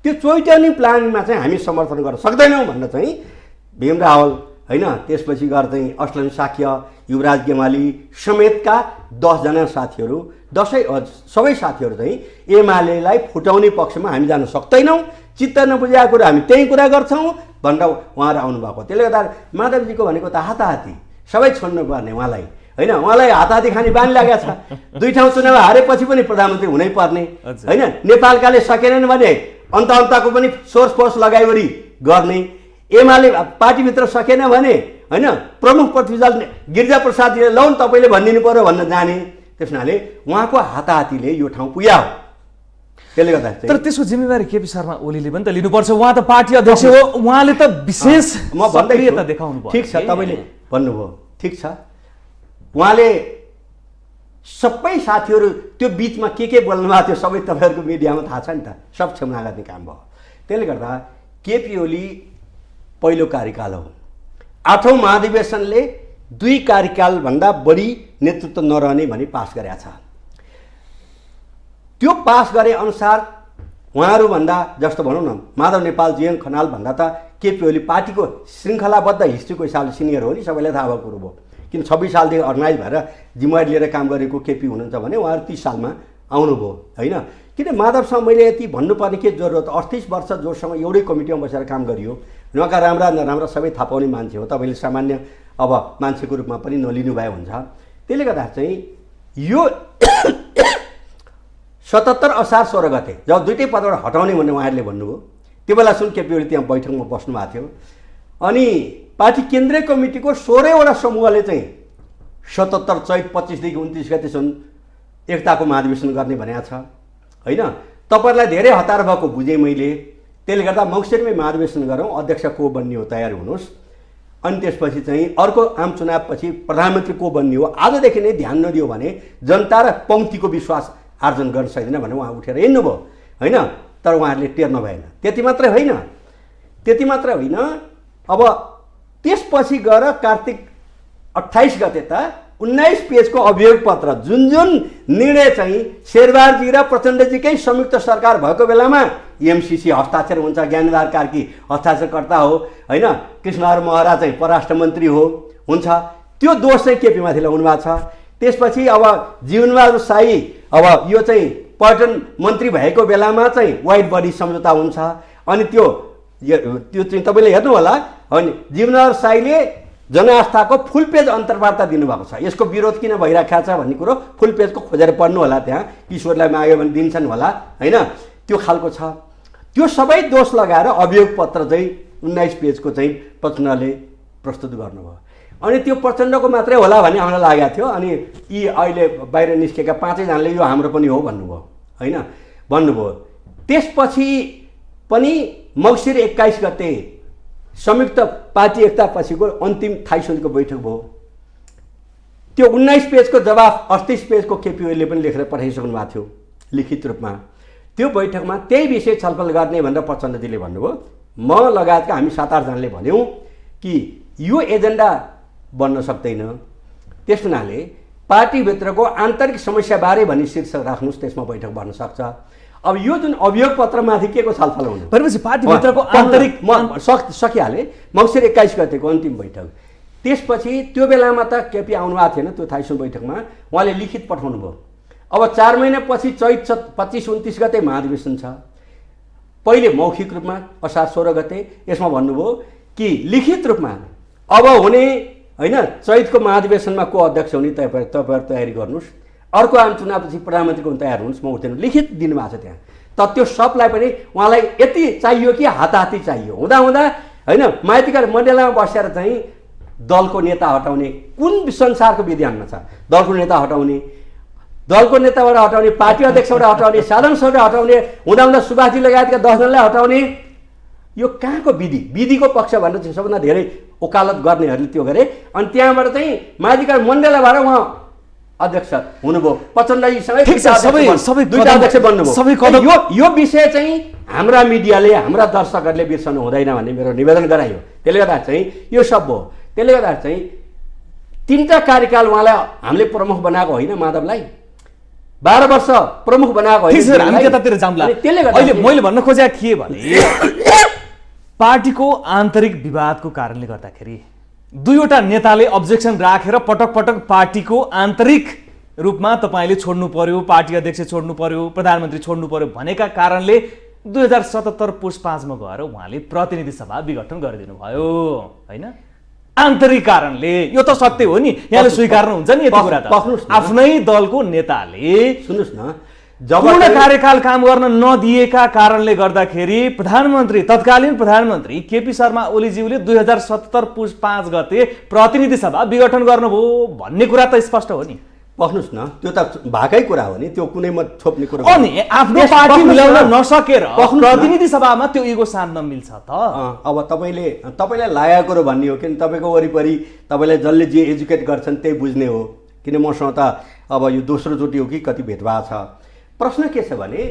त्यो चोइट्याउने प्लानिङमा चाहिँ हामी समर्थन गर्न सक्दैनौँ भनेर चाहिँ भीम रावल होइन त्यसपछि गएर चाहिँ अस्लन साक्य युवराज गेमाली समेतका 10 जना साथीहरू सबै साथीहरू चाहिँ एमालेलाई फुटाउने पक्षमा हामी जान सक्दैनौँ चित्त नबुझेको कुरा हामी त्यही कुरा गर्छौँ भनेर उहाँहरू आउनुभएको त्यसले गर्दा माधवजीको भनेको त हाताहाती सबै छोड्नुपर्ने उहाँलाई होइन उहाँलाई हाताहाती खाने बानी लागेको छ 2 ठाउँ चुनाव हारेपछि पनि प्रधानमन्त्री हुनै पर्ने होइन नेपालकाले सकेनन् भने अन्तको पनि सोर्स फोर्स लगाइवरी गर्ने एमाले पार्टीभित्र सकेन भने होइन प्रमुख प्रतिनिधि गिरिजाप्रसादजीले लौन तपाईँले भनिदिनु पर्यो भन्न जाने त्यस हुनाले उहाँको हाताहातीले यो ठाउँ पुग्या हो त्यसले गर्दा तर त्यसको जिम्मेवारी केपी शर्मा ओलीले पनि त लिनुपर्छ उहाँ त पार्टी अध्यक्ष हो उहाँले त विशेष सक्रियता देखाउनु भयो ठिक छ तपाईँले भन्नुभयो ठिक छ उहाँले सबै साथीहरू त्यो बिचमा के बोल्नु भएको थियो सबै तपाईँहरूको मिडियामा थाहा छ नि त सब क्षमा गर्ने काम भयो त्यसले गर्दा केपी ओली पहिलो कार्यकाल हो 8औं महाधिवेशनले 2 कार्यकालभन्दा बढी नेतृत्व नरहने भनी पास गरेका छ त्यो पास गरे अनुसार उहाँहरूभन्दा जस्तो भनौँ न माधव नेपाल जीएन खनाल भन्दा त केपी ओली पार्टीको श्रृङ्खलाबद्ध हिस्ट्रीको हिसाबले सिनियर हो नि सबैलाई थाहा भएको कुरो भयो किन 26 सालदेखि अर्गनाइज भएर जिम्मेवारी लिएर काम गरेको केपी हुनुहुन्छ भने उहाँहरू 30 सालमा आउनुभयो होइन किन माधवसँग मैले यति भन्नुपर्ने के जरुरत 38 वर्ष जोसँग एउटै कमिटीमा बसेर काम गरियो उहाँका राम्रा नराम्रा सबै थाहा पाउने मान्छे हो तपाईँले सामान्य अब मान्छेको रूपमा पनि नलिनु भए हुन्छ त्यसले गर्दा चाहिँ यो 77 असार 16 गते जब दुईटै पदबाट हटाउने भन्ने उहाँहरूले भन्नुभयो त्यो बेलासम्म केपी ओली त्यहाँ बैठकमा बस्नु भएको थियो अनि पार्टी केन्द्रीय कमिटीको 16वटा समूहले चाहिँ 77 चैत 25 देखि 29 गतेसम्म एकताको महाधिवेशन गर्ने भनेको छ होइन तपाईँहरूलाई धेरै हतार भएको बुझेँ मैले त्यसले गर्दा मङ्सिरमै महाधिवेशन गरौँ अध्यक्ष को बन्ने हो तयार हुनुहोस् अनि त्यसपछि चाहिँ अर्को आम चुनावपछि प्रधानमन्त्री को बन्ने हो आजदेखि नै ध्यान नदियो भने जनता र पङ्क्तिको विश्वास आर्जन गर्न सक्दैन भनेर उहाँ उठेर हिँड्नुभयो होइन तर उहाँहरूले टेर्नु भएन त्यति मात्रै होइन अब त्यसपछि गएर कार्तिक 28 गते त 19 पेजको अभियोग पत्र जुन निर्णय चाहिँ शेरबहादुरजी र प्रचण्डजीकै संयुक्त सरकार भएको बेलामा एमसीसी हस्ताक्षर हुन्छ ज्ञानदार कार्की हस्ताक्षरकर्ता हो होइन कृष्णहर महरा चाहिँ परराष्ट्र मन्त्री हुन्छ त्यो दोष चाहिँ केपीमाथि लगाउनु भएको छ त्यसपछि अब जीवनबहादुर शाही अब यो चाहिँ पर्यटन मन्त्री भएको बेलामा चाहिँ वाइट बडी सम्झौता हुन्छ अनि त्यो चाहिँ तपाईँले हेर्नु होला अनि जीवनबहादुर शाहीले जनआस्थाको फुल पेज अन्तर्वार्ता दिनुभएको छ यसको विरोध किन भइरहेको छ भन्ने कुरो फुल पेजको खोजेर पढ्नु होला त्यहाँ किशोरलाई माग्यो भने दिन्छन् होला होइन त्यो खालको छ त्यो सबै दोष लगाएर अभियोग पत्र चाहिँ 19 पेजको चाहिँ प्रचण्डले प्रस्तुत गर्नुभयो अनि त्यो प्रचण्डको मात्रै होला भन्ने हामीलाई लागेको थियो अनि यी अहिले बाहिर निस्केका 5 जनाले यो हाम्रो पनि हो भन्नुभयो त्यसपछि पनि मङ्सिर 21 गते संयुक्त पार्टी एकता पछिको अन्तिम थाई समितिको बैठक भयो त्यो 19 पेजको जवाफ 38 पेजको केपी ओलीले पनि लेखेर पठाइसक्नु भएको थियो लिखित रूपमा त्यो बैठकमा त्यही विषय छलफल गर्ने भनेर प्रचण्डजीले भन्नुभयो म लगायतका हामी 7-8 जनाले भन्यौँ कि यो एजेन्डा बन्न सक्दैन त्यस हुनाले पार्टीभित्रको आन्तरिक समस्याबारे भनी शीर्षक राख्नुहोस् त्यसमा बैठक बन्न सक्छ अब यो जुन अभियोग पत्रमाथि के को छलफल हुनु भनेपछि पार्टीभित्रको आन्तरिक सकिहाले मङ्सिर 21 गतेको अन्तिम बैठक त्यसपछि त्यो बेलामा त केपी आउनु भएको थिएन त्यो थाइसो बैठकमा उहाँले लिखित पठाउनु भयो अब 4 महिनापछि चैत 25-29 गते महाधिवेशन छ पहिले मौखिक रूपमा असार 16 गते यसमा भन्नुभयो कि लिखित रूपमा अब हुने हैन चैतको महाधिवेशनमा को अध्यक्ष हुने तपाईहरु तयारी गर्नुस्, अर्को आम चुनावपछि प्रधानमन्त्रीको हुन तयार हुनुस्, म उठ्दैन लिखित दिनुभएको छ त्यहाँ। त त्यो सबलाई पनि उहाँलाई यति चाहियो कि हाताहाती चाहियो। हुँदा हुँदा हैन माइतीका मण्डलमा बसेर चाहिँ दलको नेता हटाउने कुन संसारको विधानमा छ? दलको नेता हटाउने, दलको नेताबाट हटाउने, पार्टी अध्यक्षबाट हटाउने, साधारण सभाबाट हटाउने, हुँदा हुँदा सुभाषजी लगायतका 10 जनालाई हटाउने, यो कहाँको विधि? विधिको पक्ष भनेर चाहिँ सबभन्दा धेरै वकालत गर्नेहरूले त्यो गरे। अनि त्यहाँबाट चाहिँ माइतीका मण्डलबाट उहाँ अध्यक्ष हुनुभयो। प्रचण्डजीसँगै सबै दुईटा अध्यक्ष बन्नुभयो। यो विषय चाहिँ हाम्रा मिडियाले, हाम्रा दर्शकहरूले बिर्सनु हुँदैन भन्ने मेरो निवेदन गरायो। त्यसले गर्दा चाहिँ यो सब हो। त्यसले गर्दा चाहिँ 3टा कार्यकाल उहाँलाई हामीले प्रमुख बनाएको होइन, माधवलाई 12 वर्ष प्रमुख बनाएको होइन। हामी त्यतातिर जाउँला। अहिले मैले भन्न खोजेको के भने पार्टीको आन्तरिक विवादको कारणले गर्दाखेरि दुईवटा नेताले अब्जेक्सन राखेर पटक पटक पार्टीको आन्तरिक रूपमा तपाईले छोड्नु पर्यो, पार्टी अध्यक्ष छोड्नु पर्यो, प्रधानमन्त्री छोड्नु पर्यो भनेका कारणले 2077 पुस 5 मा गएर उहाँले प्रतिनिधि सभा विघटन गरिदिनु भयो हैन? आन्तरिक कारणले। यो त सत्य हो नि, यहाँले स्वीकार्नुहुन्छ नि यति कुरा त। आफ्नै दलको नेताले सुन्नुस् न, पूर्ण कार्यकाल काम गर्न नदिएका कारणले गर्दाखेरि प्रधानमन्त्री, तत्कालीन प्रधानमन्त्री केपी शर्मा ओलीज्यूले 2077 पुस 5 गते प्रतिनिधि सभा विघटन गर्नुभयो भन्ने कुरा त स्पष्ट हो नि। पख्नुस् न, त्यो त भाकै कुरा हो नि, त्यो कुनै मत छोप्ने कुरा हो नि। आफ्नो पार्टी मिलाउन नसकेर प्रतिनिधि सभामा त्यो इगो शान्त मिल्छ त। अब तपाईलाई लागेको कुरो भन्ने हो, किन तपाईको वरिपरि तपाईलाई जसले जे एजुकेट गर्छन् त्यही बुझ्ने हो। किन मसँग त अब यो दोस्रो चोटि हो कि कति भेट भएको छ। प्रश्न के छ भने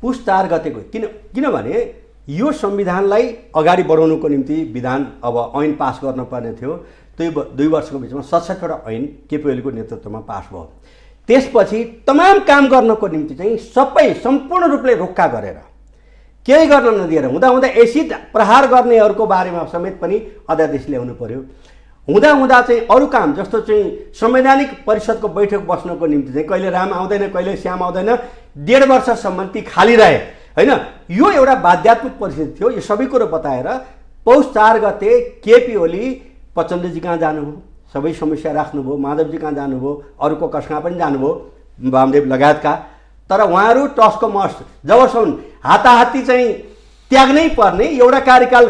पुस 4 गतेको किनभने यो संविधानलाई अगाडि बढाउनको निम्ति विधान अब ऐन पास गर्न पर्ने थियो। 2 वर्षको बिचमा 67 वटा ऐन केपी ओलीको नेतृत्वमा पास भयो। त्यसपछि तमाम काम गर्नको निम्ति चाहिँ सबै सम्पूर्ण रूपले रोक्का गरेर केही गर्न नदिएर हुँदा हुँदा एसिड प्रहार गर्नेहरूको बारेमा समेत पनि अध्यादेश ल्याउनु पर्यो। हुँदा हुँदा चाहिँ अरू काम जस्तो चाहिँ संवैधानिक परिषदको बैठक बस्नको निम्ति चाहिँ कहिले राम आउँदैन, कहिले श्याम आउँदैन, 1.5 वर्षसम्म ती खाली रहे हैन? यो एउटा बाध्यात्मक परिस्थिति थियो। यो सबै कुरो बताएर पौष 4 गते केपी ओली प्रचण्डजी कहाँ जानुभयो, सबै समस्या राख्नुभयो, माधवजी कहाँ जानुभयो, अरूको कसमा पनि जानुभयो, वामदेव लगायतका। तर उहाँहरू टसको मस जबसम्म हाताहाती चाहिँ त्याग्नै पर्ने एउटा कार्यकाल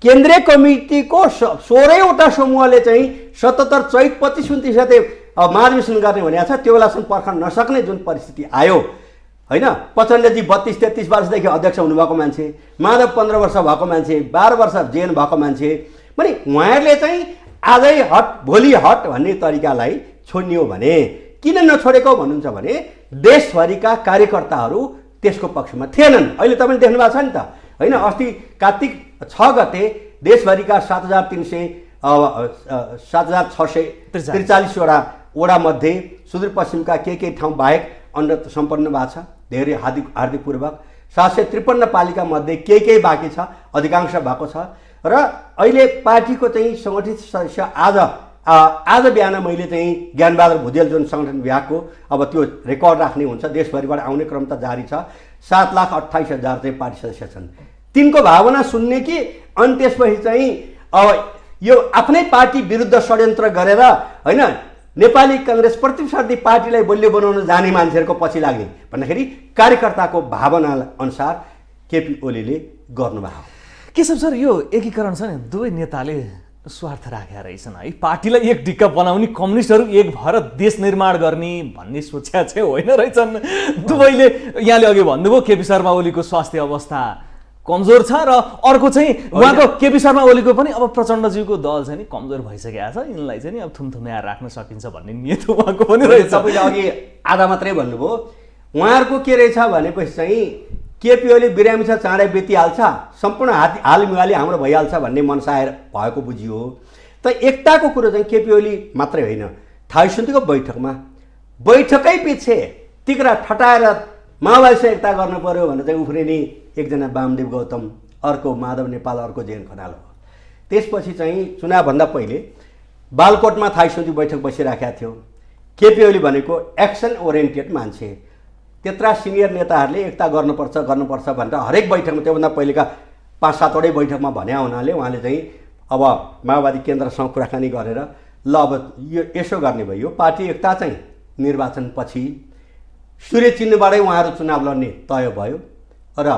केन्द्रीय कमिटीको 16 वटा समूहले चाहिँ 77 चैत 25-29 गते महाधिवेशन गर्ने भनेको छ, त्यो बेलासम्म पर्खन नसक्ने जुन परिस्थिति आयो हैन? प्रचण्डजी 32-33 वर्षदेखि अध्यक्ष हुनुभएको मान्छे, माधव 15 वर्ष भएको मान्छे, 12 वर्ष जेल भएको मान्छे, पनि उहाँहरूले चाहिँ आजै हट भोलि हट भन्ने तरिकालाई छोड्ने हो भने किन नछोडेको भन्नुहुन्छ भने देशभरिका कार्यकर्ताहरू त्यसको पक्षमा थिएनन्। अहिले तपाईँले देख्नु भएको छ नि त हैन? अस्ति कार्तिक 6 गते देशभरिका 7,643 वडा मध्ये सुदूरपश्चिमका के ठाउँ बाहेक अन्य सम्पन्न भएको छ। धेरै हार्दिकपूर्वक 753 पालिका मध्ये के बाँकी छ, अधिकांश भएको छ। र अहिले पार्टीको चाहिँ सङ्गठित सदस्य आज बिहान मैले चाहिँ ज्ञानबहादुर भुजेल जुन सङ्गठन विभागको अब त्यो रेकर्ड राख्ने हुन्छ, देशभरिबाट आउने क्रम त जारी छ। 7,28,000 चाहिँ पार्टी सदस्य छन्। तिनको भावना सुन्ने कि अनि त्यसपछि चाहिँ अब यो आफ्नै पार्टी विरुद्ध षड्यन्त्र गरेर हैन नेपाली कांग्रेस प्रतिस्पर्धी पार्टीलाई बलियो बनाउन जाने मान्छेहरूको पछि लाग्ने भन्दाखेरि कार्यकर्ताको भावना अनुसार केपी ओलीले गर्नुभयो। केशव सर, यो एकीकरण छ नि, दुवै नेताले स्वार्थ राखेका रहेछन् है। पार्टीलाई एक ढिक्का बनाउने, कम्युनिस्टहरू एक भएर देश निर्माण गर्ने भन्ने सोच्या चाहिँ होइन रहेछन्। दुवैले यहाँले अघि भन्नुभयो केपी शर्मा ओलीको स्वास्थ्य अवस्था कमजोर छ र अर्को चाहिँ उहाँको केपी शर्मा ओलीको पनि अब प्रचण्डज्यूको दल चाहिँ नि कमजोर भइसकेको छ, यिनलाई चाहिँ नि अब थुमथुम्याएर राख्न सकिन्छ भन्ने नियत उहाँको पनि रहेछ। तपाईँले अघि आधा मात्रै भन्नुभयो, उहाँहरूको के रहेछ भनेपछि चाहिँ केपी ओली बिरामी छ, चाँडै बितिहाल्छ, सम्पूर्ण हालमिहाली हाम्रो भइहाल्छ भन्ने मनसाएर भएको बुझियो। त एकताको कुरो चाहिँ केपी ओली मात्रै होइन, थाहै समितिको बैठकै पछि टिक्रा ठटाएर माओवादीसँग एकता गर्नु पर्यो भनेर चाहिँ उफ्रिने एकजना वामदेव गौतम, अर्को माधव नेपाल, अर्को जेएन खनाल हो। त्यसपछि चाहिँ चुनावभन्दा पहिले बालकोटमा थाहै समिति बैठक बसिराखेका थियो। केपी ओली भनेको एक्सन ओरिएन्टेड मान्छे, त्यत्रा सिनियर नेताहरूले एकता गर्नुपर्छ भनेर हरेक बैठकमा त्योभन्दा पहिलेका 5-7वटै बैठकमा भने हुनाले उहाँले चाहिँ अब माओवादी केन्द्रसँग कुराकानी गरेर ल अब यो यसो गर्ने भयो, पार्टी एकता चाहिँ निर्वाचनपछि सूर्य चिन्हबाटै उहाँहरू चुनाव लड्ने तय भयो र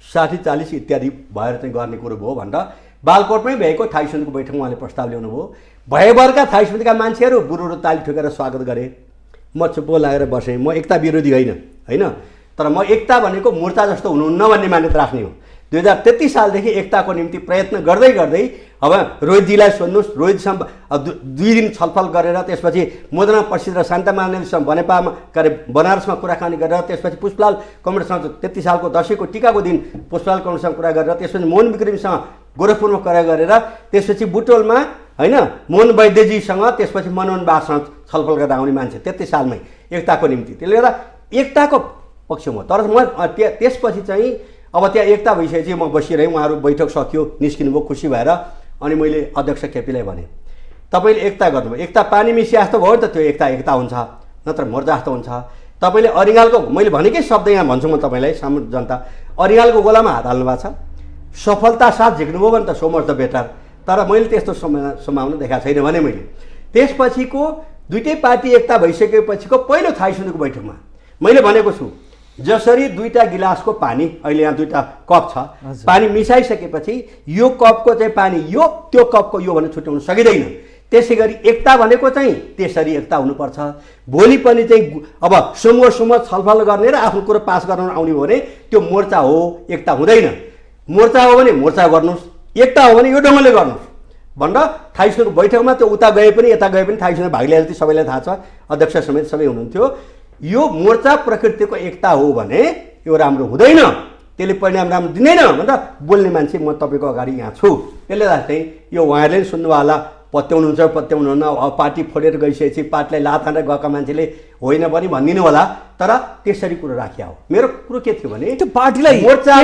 60-40 इत्यादि भएर चाहिँ गर्ने कुरो भयो भनेर बालकोटमै भएको थाई समितिको बैठकमा उहाँले प्रस्ताव ल्याउनु भयो। भयभरका थाई समितिका मान्छेहरू बुरुरु ताली ठोकेर स्वागत गरे। म चुप्पो लागेर बसेँ। म एकता विरोधी होइन, तर म एकता भनेको मोर्चा जस्तो हुनुहुन्न भन्ने मान्यता राख्ने हो। 2033 सालदेखि एकताको निम्ति प्रयत्न गर्दै गर्दै अब रोहितजीलाई सोध्नुहोस्, रोहितसँग 2 दिन छलफल गरेर त्यसपछि मोदना प्रसिद्ध र शान्तामानेलीसँग बनेपामा बनारसमा कुराकानी गरेर त्यसपछि पुष्पलाल कमरेडसँग 33 सालको दसैँको टिकाको दिन पुष्पलाल कमरेडसँग कुरा गरेर त्यसपछि मोहन विक्रमसँग गोरखपुरमा कुरा गरेर त्यसपछि बुटोलमा होइन मोहन वैद्यजीसँग त्यसपछि मनोहर बारसँग छलफल गरेर आउने मान्छे 33 सालमै एकताको निम्ति। त्यसले गर्दा एकताको पक्षमा तर म त्यसपछि चाहिँ अब त्यहाँ एकता भइसकेपछि म बसिरहेँ। उहाँहरू बैठक सकियो, निस्किनुभयो खुसी भएर। अनि मैले अध्यक्ष केपीलाई भने तपाईँले एकता गर्नुभयो, एकता पानी मिसिया जस्तो भयो त त्यो एकता हुन्छ, नत्र मोर्चा जस्तो हुन्छ। तपाईँले अरिङ्गालको मैले भनेकै शब्द यहाँ भन्छु म तपाईँलाई सामु जनता, अरिङ्गालको गोलामा हात हाल्नु भएको छ, सफलता साथ झिक्नुभयो भने त सो मच द बेटर। तर मैले त्यस्तो सम्भावना देखाएको छैन भने मैले त्यसपछिको दुईटै पार्टी एकता भइसकेपछिको पहिलो थाई समितिको बैठकमा मैले भनेको छु जसरी 2टा गिलासको पानी अहिले यहाँ 2टा कप छ, पानी मिसाइसकेपछि यो कपको चाहिँ पानी यो त्यो कपको यो भने छुट्याउन सकिँदैन। त्यसै गरी एकता भनेको चाहिँ त्यसरी एकता हुनुपर्छ। भोलि पनि चाहिँ अब समूह छलफल गर्ने र आफ्नो कुरो पास गर्न आउने हो भने त्यो मोर्चा हो, एकता हुँदैन। मोर्चा हो भने मोर्चा गर्नुहोस्, एकता हो भने यो ढङ्गले गर्नुहोस् भनेर थाई समितिको बैठकमा त्यो उता गए पनि यता गए पनि थाई समितिमा भाग लिएर जति सबैलाई थाहा छ, अध्यक्ष समेत सबै हुनुहुन्थ्यो। यो मोर्चा प्रकृतिको एकता हो भने यो राम्रो हुँदैन, त्यसले परिणाम राम्रो दिँदैन भनेर बोल्ने मान्छे म तपाईँको अगाडि यहाँ छु। त्यसले गर्दा चाहिँ यो उहाँहरूले पनि सुन्नु होला, पत्याउनुहुन्छ पत्याउनुहुन्न, अब पार्टी फोडेर गइसकेपछि पार्टीलाई लात हानेर गएका मान्छेले होइन पनि भनिदिनु होला। तर त्यसरी कुरो राखिया हो। मेरो कुरो के थियो भने त्यो पार्टीलाई मोर्चा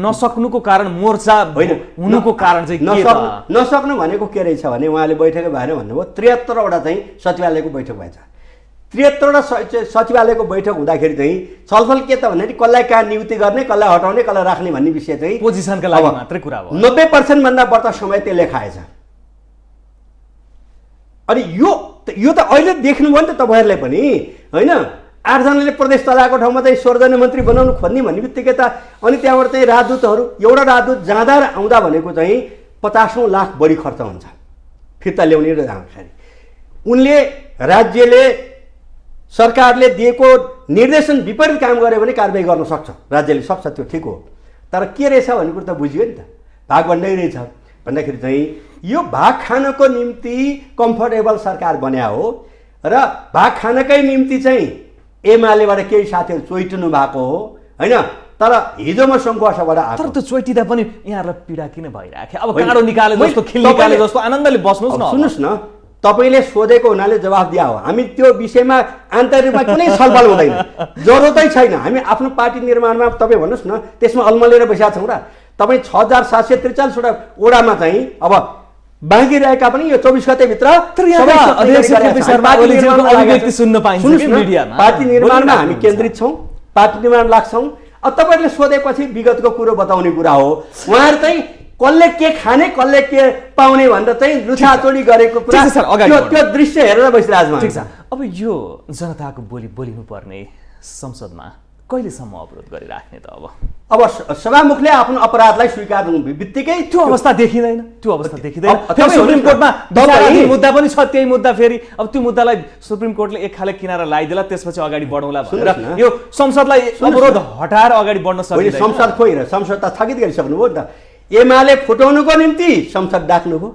नसक्नुको कारण मोर्चा होइन हुनुको कारण चाहिँ नसक्नु भनेको के रहेछ भने उहाँले बैठकै भएन भन्नुभयो। 73वटा चाहिँ सचिवालयको बैठक भएछ। 73वटा सचिवालयको बैठक हुँदाखेरि चाहिँ छलफल के त भन्दाखेरि कसलाई कहाँ नियुक्ति गर्ने, कसलाई हटाउने, कसलाई राख्ने भन्ने विषय चाहिँ पोजिसनका लागि मात्रै कुरा हो। 90% भन्दा बढ्ता समय त्यसले खाएछ। अनि यो त अहिले देख्नुभयो नि त तपाईँहरूले पनि होइन। 8 जनाले प्रदेश चलाएको ठाउँमा चाहिँ 16 जना मन्त्री बनाउनु खोज्ने भन्ने बित्तिकै त अनि त्यहाँबाट चाहिँ राजदूतहरू एउटा राजदूत जाँदा र आउँदा भनेको चाहिँ 50औं लाख बढी खर्च हुन्छ फिर्ता ल्याउने र जाँदाखेरि। उनले राज्यले सरकारले दिएको निर्देशन विपरीत काम गर्यो भने कारबाही गर्न सक्छ, राज्यले सक्छ, त्यो ठिक हो। तर के रहेछ भन्ने कुरो त बुझ्यो नि त, भाग भन्दै रहेछ भन्दाखेरि चाहिँ यो भाग खानको निम्ति कम्फर्टेबल सरकार बन्या हो र भाग खानकै निम्ति चाहिँ एमालेबाट केही साथीहरू चोइटिनु भएको हो होइन। तर हिजो म सङ्घर्षबाट आएको, तर त्यो चोइटिँदा पनि यहाँहरूलाई पीडा किन भइराख्यो? अब काँडो निकाले जस्तो खिल निकाले जस्तो आनन्दले बस्नुहोस् न। सुन्नुहोस् न, तपाईँले सोधेको हुनाले जवाफ दिया हो। हामी त्यो विषयमा आन्तरिक रूपमा कुनै छलफल हुँदैन, जरुरतै छैन। हामी आफ्नो पार्टी निर्माणमा तपाईँ भन्नुहोस् न त्यसमा अल्मलिएर बसेका छौँ र। तपाईँ 6743वटा वडामा चाहिँ अब बाँकी रहेका पनि यो 24 गतेभित्र पार्टी निर्माणमा हामी केन्द्रित छौँ, पार्टी निर्माण लाग्छौँ। अब तपाईँहरूले सोधेपछि विगतको कुरो बताउने कुरा हो। उहाँहरू चाहिँ कसले के खाने कसले के पाउने भनेर चाहिँ लुछाचोडी गरेको कुरा त्यो दृश्य हेरेर बसिरहेको छ। अब यो जनताको बोली बोलिनु पर्ने संसदमा कहिलेसम्म अवरोध गरिराख्ने त? अब सभामुखले आफ्नो अपराधलाई स्वीकार बित्तिकै त्यो अवस्था देखिँदैन, त्यो अवस्था देखिँदैन। सुप्रिम कोर्टमा मुद्दा पनि छ, त्यही मुद्दा फेरि अब त्यो मुद्दालाई सुप्रिम कोर्टले एक खाले किनारा लगाइदिला, त्यसपछि अगाडि बढौँला भनेर यो संसदलाई अवरोध हटाएर अगाडि बढ्न सक्दैन। संसद खोइ र संसद त स्थगित गरिसक्नुभयो नि त। एमाले फुटाउनुको निम्ति संसद डाक्नुभयो,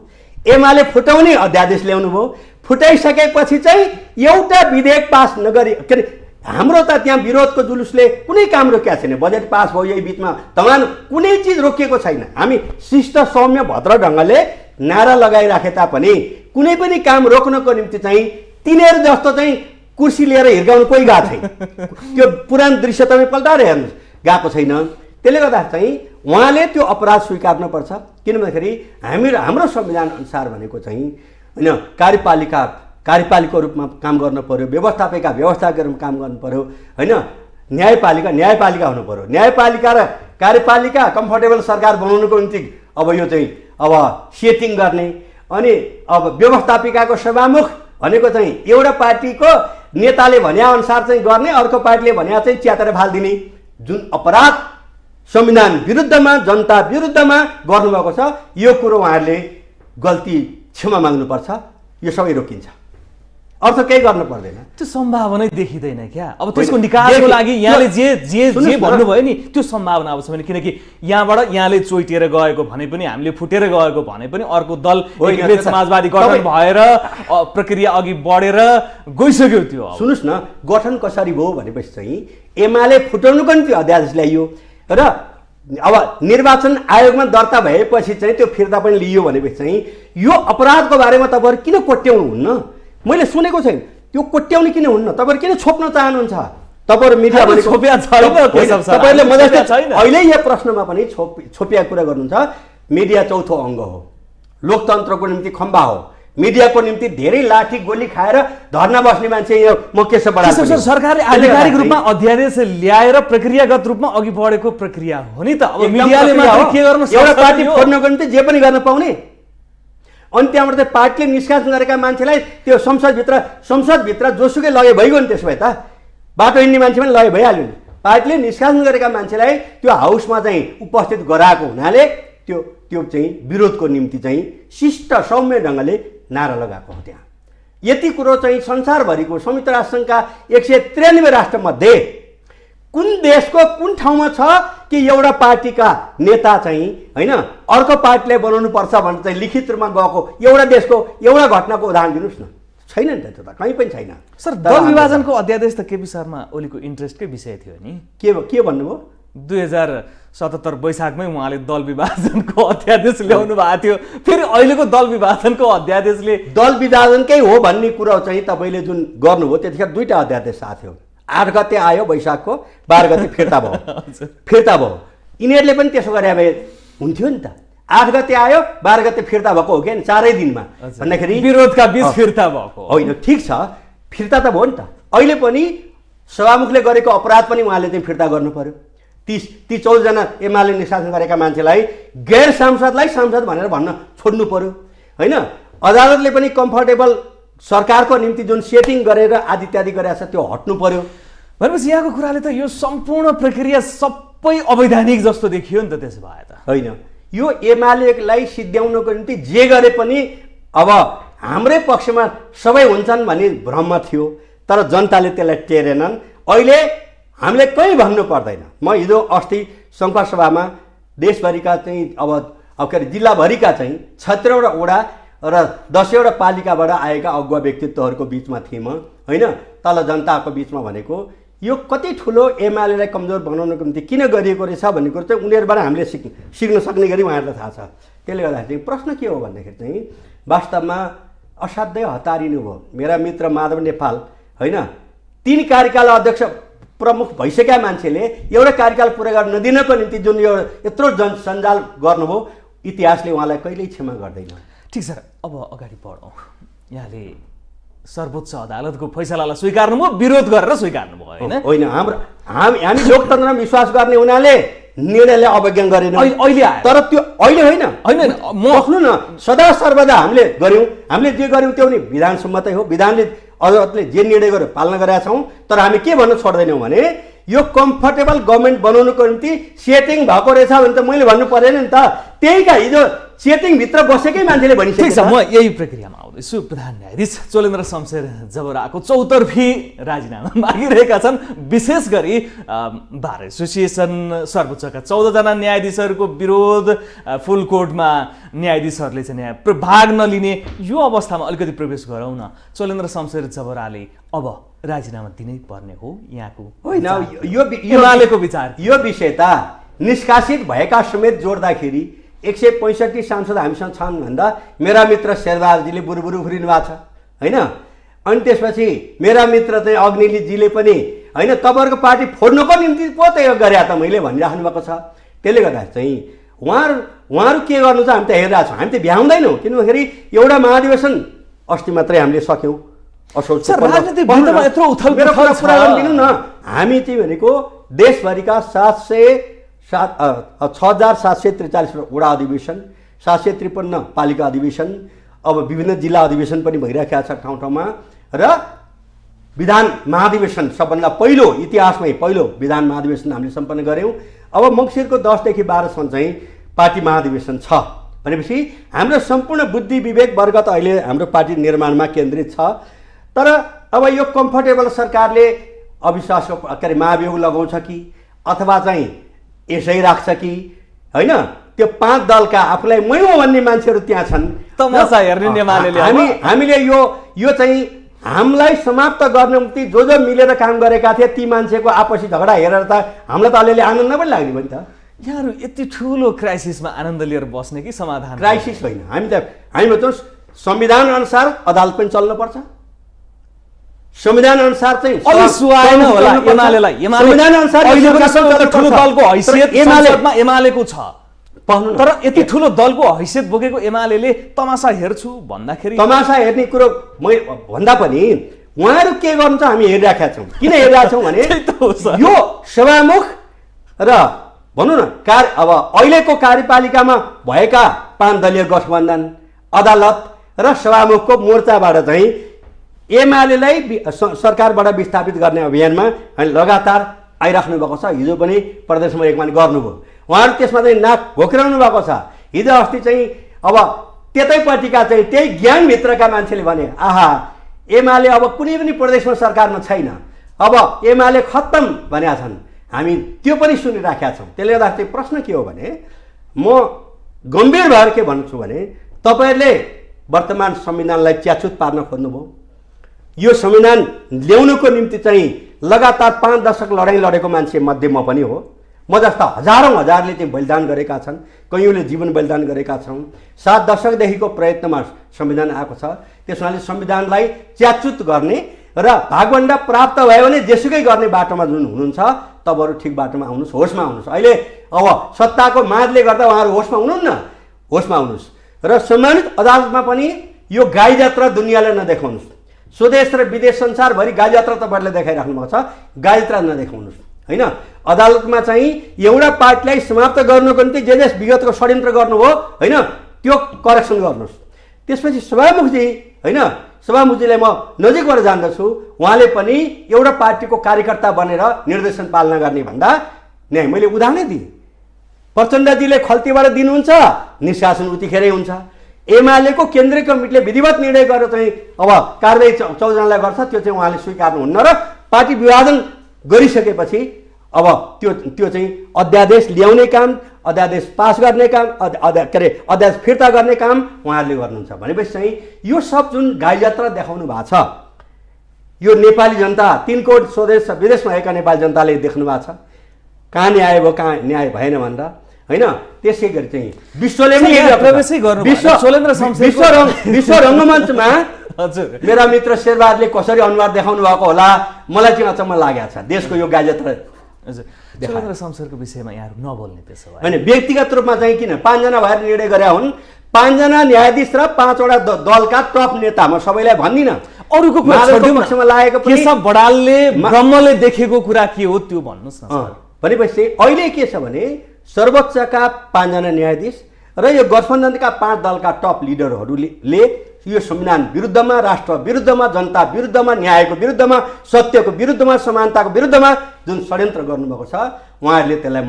एमाले फुटाउने अध्यादेश ल्याउनु भयो, फुटाइसकेपछि चाहिँ एउटा विधेयक पास नगरी के अरे हाम्रो त त्यहाँ विरोधको जुलुसले कुनै काम रोकेको छैन। बजेट पास भयो यही बिचमा, तमान कुनै चिज रोकिएको छैन। हामी शिष्ट सौम्य भद्र ढङ्गले नारा लगाइराखे तापनि कुनै पनि काम रोक्नको निम्ति चाहिँ तिनीहरू जस्तो चाहिँ कुर्सी लिएर हिर्काउनु कोही गएको छैन। त्यो पुरानो दृश्य तपाईँ पल्टाएर हेर्नुहोस्, गएको छैन। त्यसले गर्दा चाहिँ उहाँले त्यो अपराध स्वीकार्नुपर्छ। किन भन्दाखेरि हाम्रो संविधान अनुसार भनेको चाहिँ होइन कार्यपालिका कार्यपालिकाको रूपमा काम गर्नु पर्यो, व्यवस्थापिका व्यवस्थाको रूपमा काम गर्नु पर्यो होइन, न्यायपालिका हुनु पर्यो। न्यायपालिका र कार्यपालिका कम्फर्टेबल सरकार बनाउनुको निम्ति अब यो चाहिँ अब सेटिङ गर्ने, अनि अब व्यवस्थापिकाको सभामुख भनेको चाहिँ एउटा पार्टीको नेताले भनेअनुसार चाहिँ गर्ने, अर्को पार्टीले भने चाहिँ च्यातेर फालिदिने, जुन अपराध संविधान विरुद्धमा जनता विरुद्धमा गर्नुभएको छ, यो कुरो उहाँहरूले गल्ती क्षमा माग्नुपर्छ, यो सबै रोकिन्छ, अर्थ केही गर्नु पर्दैन। त्यो सम्भावनै देखिँदैन क्या। अब त्यसको निकासको लागि यहाँले जे जे जे भन्नुभयो नि त्यो सम्भावना अब छ भने, किनकि यहाँबाट यहाँले चोइटिएर गएको भने पनि, हामीले फुटेर गएको भने पनि अर्को दल एकीकृत समाजवादी गठन भएर प्रक्रिया अघि बढेर गइसक्यो। त्यो सुन्नुहोस् न, गठन कसरी भयो भनेपछि चाहिँ एमाले फुटाउनुको निम्ति अध्यादेश ल्याइयो र अब निर्वाचन आयोगमा दर्ता भएपछि चाहिँ त्यो फिर्ता पनि लियो भनेपछि चाहिँ यो अपराधको बारेमा तपाईँहरू किन कोट्याउनु हुन्न? मैले सुनेको छैन, त्यो कोट्याउने किन हुन्न? तपाईँहरू किन छोप्न चाहनुहुन्छ? तपाईँहरू मिडिया भनेको तपाईँहरूले मजस्ती अहिले यो प्रश्नमा पनि छोपिया कुरा गर्नुहुन्छ। मिडिया चौथो अङ्ग हो, लोकतन्त्रको निम्ति खम्बा हो, मिडियाको निम्ति धेरै लाठी गोली खाएर धर्ना बस्ने मान्छे यो मुकेश बराल सरकारले आधिकारिक रूपमा अध्यादेश ल्याएर प्रक्रियागत रूपमा अघि बढेको प्रक्रिया हो नि त। अब मिडियाले मात्र के गर्न सक्छ? एउटा पार्टी फोड्नको निम्ति जे पनि गर्न पाउने, अनि त्यहाँबाट चाहिँ पार्टीले निष्कासन गरेका मान्छेलाई त्यो संसदभित्र जोसुकै लगे भइगयो नि। त्यसो भए त बाटो हिँड्ने मान्छे पनि लगे भइहाल्यो नि। पार्टीले निष्कासन गरेका मान्छेलाई त्यो हाउसमा चाहिँ उपस्थित गराएको हुनाले त्यो चाहिँ विरोधको निम्ति चाहिँ शिष्ट सौम्य ढङ्गले नारा लगाएको हो। त्यहाँ यति कुरो चाहिँ संसारभरिको संयुक्त राष्ट्रसङ्घका 193 राष्ट्रमध्ये कुन देशको कुन ठाउँमा छ कि एउटा पार्टीका नेता चाहिँ होइन अर्को पार्टीलाई बनाउनु पर्छ भनेर चाहिँ लिखित रूपमा गएको एउटा देशको एउटा घटनाको उदाहरण दिनुहोस् न? छैन नि त, त्यो त कहीँ पनि छैन। सर, दल विभाजनको अध्यादेश त केपी शर्मा ओलीको इन्ट्रेस्टकै विषय थियो नि। के भन्नुभयो? 2077 वैशाखमै उहाँले दल विभाजनको अध्यादेश ल्याउनु भएको थियो। फेरि अहिलेको दल विभाजनको अध्यादेशले दल विभाजनकै हो भन्ने कुरा चाहिँ तपाईँले जुन गर्नुभयो त्यतिखेर दुईवटा अध्यादेश आएको थियो। 8 गते आयो वैशाखको, 12 गते फिर्ता भयो। यिनीहरूले पनि त्यसो गरे भए हुन्थ्यो नि त। 8 गते आयो, 12 गते फिर्ता भएको हो कि 4 दिनमा भन्दाखेरि विरोधका बीच फिर्ता भएको होइन। ठिक छ, फिर्ता त भयो नि त। अहिले पनि सभामुखले गरेको अपराध पनि उहाँले चाहिँ फिर्ता गर्नु पर्यो। 30-14 जना एमाले निष्कासन गरेका मान्छेलाई गैर सांसदलाई सांसद भनेर भन्न छोड्नु पर्यो होइन। अदालतले पनि कम्फर्टेबल सरकारको निम्ति जुन सेटिङ गरेर आदि इत्यादि गरेको छ त्यो हट्नु पर्यो भनेपछि यहाँको कुराले त यो सम्पूर्ण प्रक्रिया सबै अवैधानिक जस्तो देखियो नि त। त्यसो भए त होइन, यो एमालेलाई सिद्ध्याउनको निम्ति जे गरे पनि अब हाम्रै पक्षमा सबै हुन्छन् भन्ने भ्रममा थियो, तर जनताले त्यसलाई टेरेनन्। अहिले हामीले कहीँ भन्नु पर्दैन। म हिजो अस्ति संकट सभामा देशभरिका चाहिँ अब के अरे जिल्लाभरिका चाहिँ 17वटा वडा र 10वटा पालिकाबाट आएका अगुवा व्यक्तित्वहरूको बिचमा थिएँ म होइन। तल जनताको बिचमा भनेको यो कति ठुलो एमालेलाई कमजोर बनाउनको निम्ति किन गरिएको रहेछ भन्ने कुरो चाहिँ उनीहरूबाट हामीले सिक्न सक्ने गरी उहाँहरूलाई थाहा छ। त्यसले गर्दाखेरि प्रश्न के हो भन्दाखेरि चाहिँ वास्तवमा असाध्यै हतारिनु भयो। मेरा मित्र माधव नेपाल होइन, 3 कार्यकाल अध्यक्ष प्रमुख भइसकेका मान्छेले एउटा कार्यकाल पुरा गर्न नदिनको निम्ति जुन यो यत्रो जनसञ्जाल गर्नुभयो, इतिहासले उहाँलाई कहिल्यै क्षमा गर्दैन। ठिक छ, अब अगाडि बढौँ। यहाँले सर्वोच्च अदालतको फैसलालाई स्वीकार्नुभयो, विरोध गरेर स्वीकार्नुभयो होइन? हामी लोकतन्त्रमा विश्वास गर्ने हुनाले निर्णयलाई अवज्ञा गरेनौँ। अहिले आयो, तर त्यो अहिले होइन। बस्नु न, सदा सर्वदा हामीले गऱ्यौँ। हामीले जे गऱ्यौँ त्यो नि विधान सम्मतै हो। विधानले अदालतले जे निर्णय गर्यो पालना गरेका छौँ। तर हामी के भन्न छोड्दैनौँ भने यो कम्फर्टेबल गभर्मेन्ट बनाउनुको निम्ति सेटिङ भएको रहेछ भने त मैले भन्नु परेन नि त। त्यहीका हिजो सेटिङभित्र बसेकै मान्छेले भनिसकेको छ। म यही प्रक्रियामा आउँदैछु। प्रधान न्यायाधीश चोलेन्द्र शमशेर जबराको चौतर्फी राजीनामा मागिरहेका छन्। विशेष गरी बार एसोसिएसन, सर्वोच्चका 14 जना न्यायाधीशहरूको विरोध, फुल कोर्टमा न्यायाधीशहरूले चाहिँ भाग नलिने यो अवस्थामा अलिकति प्रवेश गरौँ न। चोलेन्द्र शमशेर जबराले अब राजीनामा दिनै पर्ने हो यहाँको होइन? एमालेको विचार यो विषय त निष्कासित भएका समेत जोड्दाखेरि 165 सांसद हामीसँग छन् भन्दा मेरा मित्र शेरबहादुरजीले बुरुबुरु उफ्रिनु भएको छ होइन। अनि त्यसपछि मेरा मित्र चाहिँ अग्निलीजीले पनि होइन तपाईँहरूको पार्टी फोड्नुको निम्ति पो त गरे त मैले भनिराख्नु भएको छ। त्यसले गर्दा चाहिँ उहाँहरू के गर्नु छ हामी त हेरिरहेको छौँ। हामी त भ्याउँदैनौँ, किनभने एउटा महाधिवेशन अस्ति मात्रै हामीले सक्यौँ असोज सर, राजनीतिक वृत्तमा यत्रो उथल मेरो पुथल कुरा छ। गरिदिनु न। हामी चाहिँ भनेको देशभरिका 6,743 वडा अधिवेशन, 753 पालिका अधिवेशन, अब विभिन्न जिल्ला अधिवेशन पनि भइरहेका छ ठाउँ ठाउँमा, र विधान महाधिवेशन सबभन्दा पहिलो इतिहासमै पहिलो विधान महाधिवेशन हामीले सम्पन्न गऱ्यौँ। अब मङ्सिरको 10 देखि 12 चाहिँ पार्टी महाधिवेशन छ भनेपछि हाम्रो सम्पूर्ण बुद्धि विवेक वर्ग त अहिले हाम्रो पार्टी निर्माणमा केन्द्रित छ। तर अब यो कम्फर्टेबल सरकारले अविश्वासको के अरे महाभियोग लगाउँछ कि अथवा चाहिँ यसै राख्छ कि होइन, त्यो 5 दलका आफूलाई मै हो भन्ने मान्छेहरू त्यहाँ छन्। तमासा हेर्ने नेमालेले हामीले यो चाहिँ हामीलाई समाप्त गर्न निम्ति जो मिलेर काम गरेका थिए ती मान्छेको आपसी झगडा हेरेर त हामीलाई त अलिअलि आनन्द पनि लाग्ने भयो नि त। यहाँहरू यति ठुलो क्राइसिसमा आनन्द लिएर बस्ने कि समाधान? क्राइसिस होइन, हामी भन्छौँ संविधान अनुसार अदालत पनि चल्नुपर्छ। संविधान अनुसार चाहिँ अलि सुहाएन होला एमालेलाई। संविधान अनुसार ठुलो दलको हैसियत संसदमा एमालेको छ, पाउनु। तर यति ठुलो दलको हैसियत बोकेको एमालेले तमासा हेर्छु भन्दाखेरि तमासा हेर्ने कुरो भन्दा पनि उहाँहरू के गर्नुहुन्छ हामी हेरिरहेका छौँ। किन हेरिरहेका छौँ भने यो सभामुख र भनौँ न अब अहिलेको कार्यपालिकामा भएका 5 दलीय गठबन्धन, अदालत र सभामुखको मोर्चाबाट चाहिँ एमालेलाई सरकारबाट विस्थापित गर्ने अभियानमा लगातार आइराख्नु भएको छ। हिजो पनि प्रदेशमा एकमान गर्नुभयो, उहाँहरू त्यसमा चाहिँ नाक घोकिराउनु भएको छ। हिजो अस्ति चाहिँ अब त्यतैपट्टिका चाहिँ त्यही ज्ञानभित्रका मान्छेले भने आहा एमाले अब कुनै पनि प्रदेशमा सरकारमा छैन, अब एमाले खत्तम भनेका छन्। हामी त्यो पनि सुनिराखेका छौँ। त्यसले गर्दा चाहिँ प्रश्न के हो भने म गम्भीर भएर के भन्छु भने तपाईँहरूले वर्तमान संविधानलाई च्याचुत पार्न खोज्नुभयो। यो संविधान ल्याउनुको निम्ति चाहिँ लगातार 5 दशक लडाइँ लडेको मान्छे मध्ये म पनि हो। म जस्ता हजारौँले चाहिँ बलिदान गरेका छन्, कयौँले जीवन बलिदान गरेका छौँ। 7 दशकदेखिको प्रयत्नमा संविधान आएको छ। त्यस हुनाले संविधानलाई च्याचुत गर्ने र भागभण्डा प्राप्त भयो भने जेसुकै गर्ने बाटोमा जुन हुनुहुन्छ तपाईँहरू ठिक बाटोमा आउनुहोस्, होसमा आउनुहोस्। अहिले अब सत्ताको मागले गर्दा उहाँहरू होसमा हुनुहुन्न, होसमा आउनुहोस् र सम्मानित अदालतमा पनि यो गाई जात्रा दुनियाँले नदेखाउनुहोस्। स्वदेश र विदेश संसारभरि गाई जात्रा तपाईँहरूले देखाइराख्नु भएको छ, गाई जात्रा नदेखाउनुहोस् होइन। अदालतमा चाहिँ एउटा पार्टीलाई समाप्त गर्नुको निम्ति जे विगतको षड्यन्त्र गर्नुभयो होइन त्यो करेक्सन गर्नुहोस्। त्यसपछि सभामुखजी होइन, सभामुखजीलाई म नजिकबाट जान्दछु, उहाँले पनि एउटा पार्टीको कार्यकर्ता बनेर निर्देशन पालना गर्ने भन्दा नै मैले उदाहरणै दिएँ। प्रचण्डजीले खल्तीबाट दिनुहुन्छ, निष्कासन उतिखेरै हुन्छ। एमालेको केन्द्रीय कमिटीले विधिवत निर्णय गरेर चाहिँ अब कारबाही 14 जनालाई गर्छ, त्यो चाहिँ उहाँले स्वीकार्नुहुन्न र पार्टी विभाजन गरिसकेपछि अब त्यो चाहिँ अध्यादेश ल्याउने काम, अध्यादेश पास गर्ने काम, के अरे अध्यादेश फिर्ता गर्ने काम उहाँहरूले गर्नुहुन्छ। भनेपछि चाहिँ यो सब जुन गाई जात्रा देखाउनु भएको छ यो नेपाली जनता 3 करोड स्वदेश विदेशमा भएका नेपाली जनताले देख्नु भएको छ। कहाँ न्याय भयो कहाँ न्याय भएन भनेर होइन। त्यसै गरी चाहिँ विश्वले पनि विश्व रङ्गमञ्चमा मेरा मित्र शेरबहादुरले कसरी अनुहार देखाउनु भएको होला मलाई चाहिँ अचम्म लागेको छ। देशको यो गाई जात्रा शैलेन्द्र शमशेरको विषयमा यहाँहरू नबोल्ने त्यसो भए होइन। व्यक्तिगत रूपमा चाहिँ किन 5 जना भएर निर्णय गरे हुन्, 5 जना न्यायाधीश र 5 वटा दलका टप नेता, म सबैलाई भन्दिनँ। अरूको पक्षमा लागेको पनि केशव बडालले ब्रह्मले देखेको कुरा के हो त्यो भन्नुहोस् न। भनेपछि अहिले के छ भने सर्वोच्चका 5 जना न्यायाधीश र यो गठबन्धनका 5 दलका टप लिडरहरूले यो संविधान विरुद्धमा, राष्ट्र विरुद्धमा, जनता विरुद्धमा, न्यायको विरुद्धमा, सत्यको विरुद्धमा, समानताको विरुद्धमा जुन षड्यन्त्र गर्नुभएको छ उहाँहरूले त्यसलाई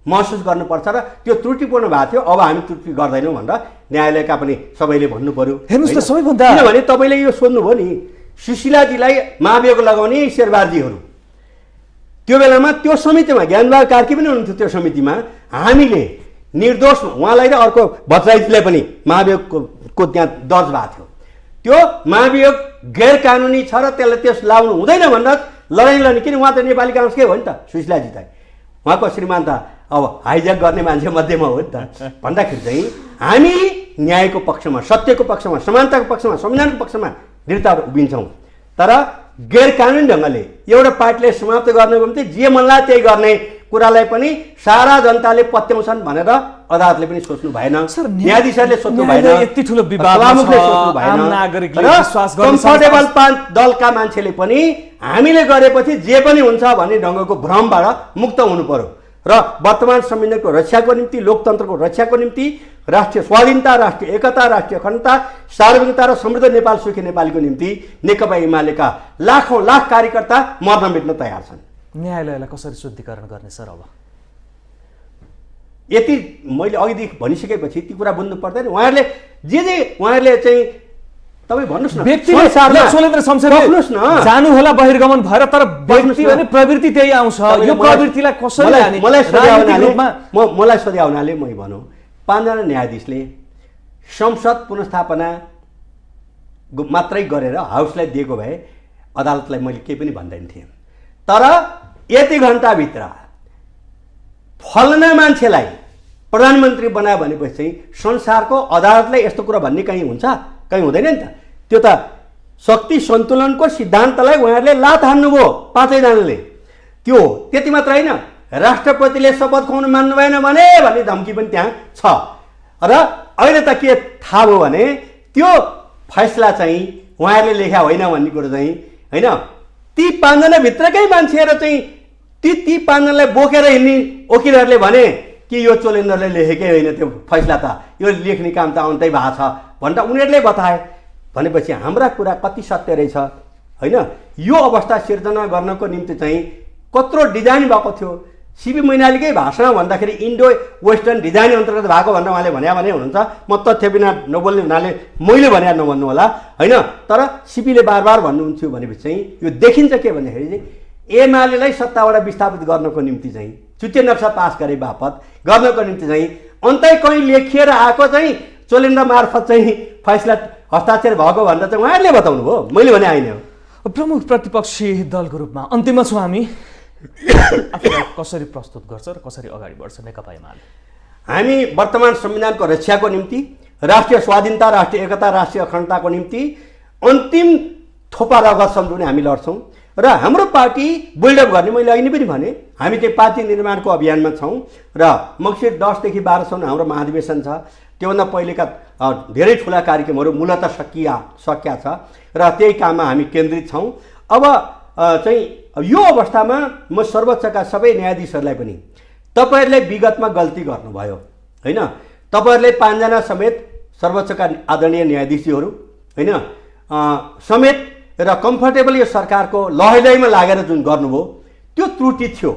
महसुस गर्नुपर्छ र त्यो त्रुटिपूर्ण भएको थियो। अब हामी त्रुटि गर्दैनौँ भनेर न्यायालयका पनि सबैले भन्नु पर्यो। हेर्नुहोस् त, सबैभन्दा किनभने तपाईँले यो सोध्नुभयो नि सुशीलाजीलाई महाभियोग लगाउने शेरबहादुरजीहरू, त्यो बेलामा त्यो समितिमा ज्ञानबहादुर कार्की पनि हुनुहुन्थ्यो। त्यो समितिमा हामीले निर्दोष उहाँलाई र अर्को भट्टराईजीलाई पनि महाभियोगको त्यहाँ दर्ज भएको थियो। त्यो महाभियोग गैर कानुनी छ र त्यसलाई त्यस लाउनु हुँदैन भनेर लडाइँ लड्ने, किन उहाँ त नेपाली काङ्ग्रेसकै हो नि त। सुशीलाजी त उहाँको श्रीमान त अब हाइज्याक गर्ने मान्छे मध्येमा हो नि त। भन्दाखेरि चाहिँ हामी न्यायको पक्षमा, सत्यको पक्षमा, समानताको पक्षमा, संविधानको पक्षमा दृढताबाट उभिन्छौँ। तर गैर कानुनी ढङ्गले एउटा पार्टीलाई समाप्त गर्नको निम्ति जे मन लाग्यो त्यही गर्ने कुरालाई पनि सारा जनताले पत्याउँछन् भनेर अदालतले पनि सोच्नु भएन, न्यायाधीशहरूले सोच्नु भएन, यति ठुलो विवाद सभामुखले सोच्नु भएन, आम नागरिकले र विश्वास गर्ने कम्फर्टेबल दलका मान्छेले पनि हामीले गरेपछि जे पनि हुन्छ भन्ने ढङ्गको भ्रमबाट मुक्त हुनु पर्यो र वर्तमान संविधानको रक्षाको निम्ति, लोकतन्त्रको रक्षाको निम्ति, राष्ट्रिय स्वाधीनता, राष्ट्रिय एकता, राष्ट्रिय अखण्डता, सार्वभौमिकता र समृद्ध नेपाल सुखी नेपालीको निम्ति नेकपा एमालेका लाखौं लाख कार्यकर्ता मर्न मिट्न तयार छन्। न्यायालयलाई कसरी शुद्धिकरण गर्ने सर? अब यति मैले अघिदेखि भनिसकेपछि ती कुरा बुझ्नु पर्दैन। उहाँहरूले उहाँहरूले चाहिँ तपाईँ भन्नुहोस् न, व्यक्तिले सोलेन्द्र शमशेरले जानु होला बहिर्गमन भएर, तर व्यक्ति भने प्रवृत्ति त्यही आउँछ। यो प्रवृत्तिलाई कसरी लाने? मलाई सोध्या हुनाले मै भनौँ, 5 जना न्यायाधीशले संसद पुनर्स्थापना मात्रै गरेर हाउसलाई दिएको भए अदालतलाई मैले केही पनि भन्दैन थिएँ। तर यति घण्टाभित्र फलना मान्छेलाई प्रधानमन्त्री बनायो भनेपछि चाहिँ संसारको अदालतलाई यस्तो कुरा भन्ने कहीँ हुन्छ? कहीँ हुँदैन नि त। त्यो त शक्ति सन्तुलनको सिद्धान्तलाई उहाँहरूले लात हान्नुभयो 5 जनाले। त्यो त्यति मात्र होइन, राष्ट्रपतिले शपथ खुवाउनु मान्नु भएन भने भन्ने धम्की पनि त्यहाँ छ। र अहिले त के थाहा भयो भने त्यो फैसला चाहिँ उहाँहरूले लेख्या होइन भन्ने कुरो चाहिँ होइन, ती 5 जनाभित्रकै मान्छेहरू चाहिँ ती 5 जनालाई बोकेर हिँड्ने वकिलहरूले भने कि यो चोलेन्द्रले लेखेकै होइन त्यो फैसला, त यो लेख्ने काम त अन्तै भएको छ भनेर उनीहरूले बताए। भनेपछि हाम्रा कुरा कति सत्य रहेछ होइन। यो अवस्था सिर्जना गर्नको निम्ति चाहिँ कत्रो डिजाइन भएको थियो। सिबी मैनालीकै भाषण भन्दाखेरि इन्डो वेस्टर्न डिजाइन अन्तर्गत भएको भनेर उहाँले भने हुनुहुन्छ। म तथ्य बिना नबोल्ने हुनाले मैले भने नभन्नु होला होइन। तर सिबीले बार बार भन्नुहुन्थ्यो भनेपछि चाहिँ यो देखिन्छ के भन्दाखेरि चाहिँ एमालेलाई सत्ताबाट विस्थापित गर्नको निम्ति चाहिँ चुटे नक्सा पास गरे बापत गर्नको निम्ति चाहिँ अन्तै कहीँ लेखिएर आएको चाहिँ चोलेन्द्र मार्फत चाहिँ फैसला हस्ताक्षर भएको भनेर चाहिँ उहाँहरूले बताउनु भयो, मैले भने होइन। प्रमुख प्रतिपक्षी दलको रूपमा अन्तिममा छौँ हामी, आफूलाई कसरी प्रस्तुत गर्छ र कसरी अगाडि बढ्छ नेकपा एमाले? हामी वर्तमान संविधानको रक्षाको निम्ति, राष्ट्रिय स्वाधीनता, राष्ट्रिय एकता, राष्ट्रिय अखण्डताको निम्ति अन्तिम थोपा रगत सम्झाउने हामी लड्छौँ र हाम्रो पार्टी बिल्डअप गर्ने। मैले अघि नै पनि भने हामी चाहिँ पार्टी निर्माणको अभियानमा छौँ र मङ्सिर 10 देखि 12 सम्म हाम्रो महाधिवेशन छ। त्योभन्दा पहिलेका धेरै ठुला कार्यक्रमहरू मूलतः सकिया छ र त्यही काममा हामी केन्द्रित छौँ। अब चाहिँ यो अवस्थामा म सर्वोच्चका सबै न्यायाधीशहरूलाई पनि तपाईँहरूले विगतमा गल्ती गर्नुभयो होइन। तपाईँहरूले 5 जना समेत सर्वोच्चका आदरणीय न्यायाधीशहरू होइन समेत र कम्फर्टेबल यो सरकारको लहैलहीमा लागेर जुन गर्नुभयो त्यो त्रुटि थियो,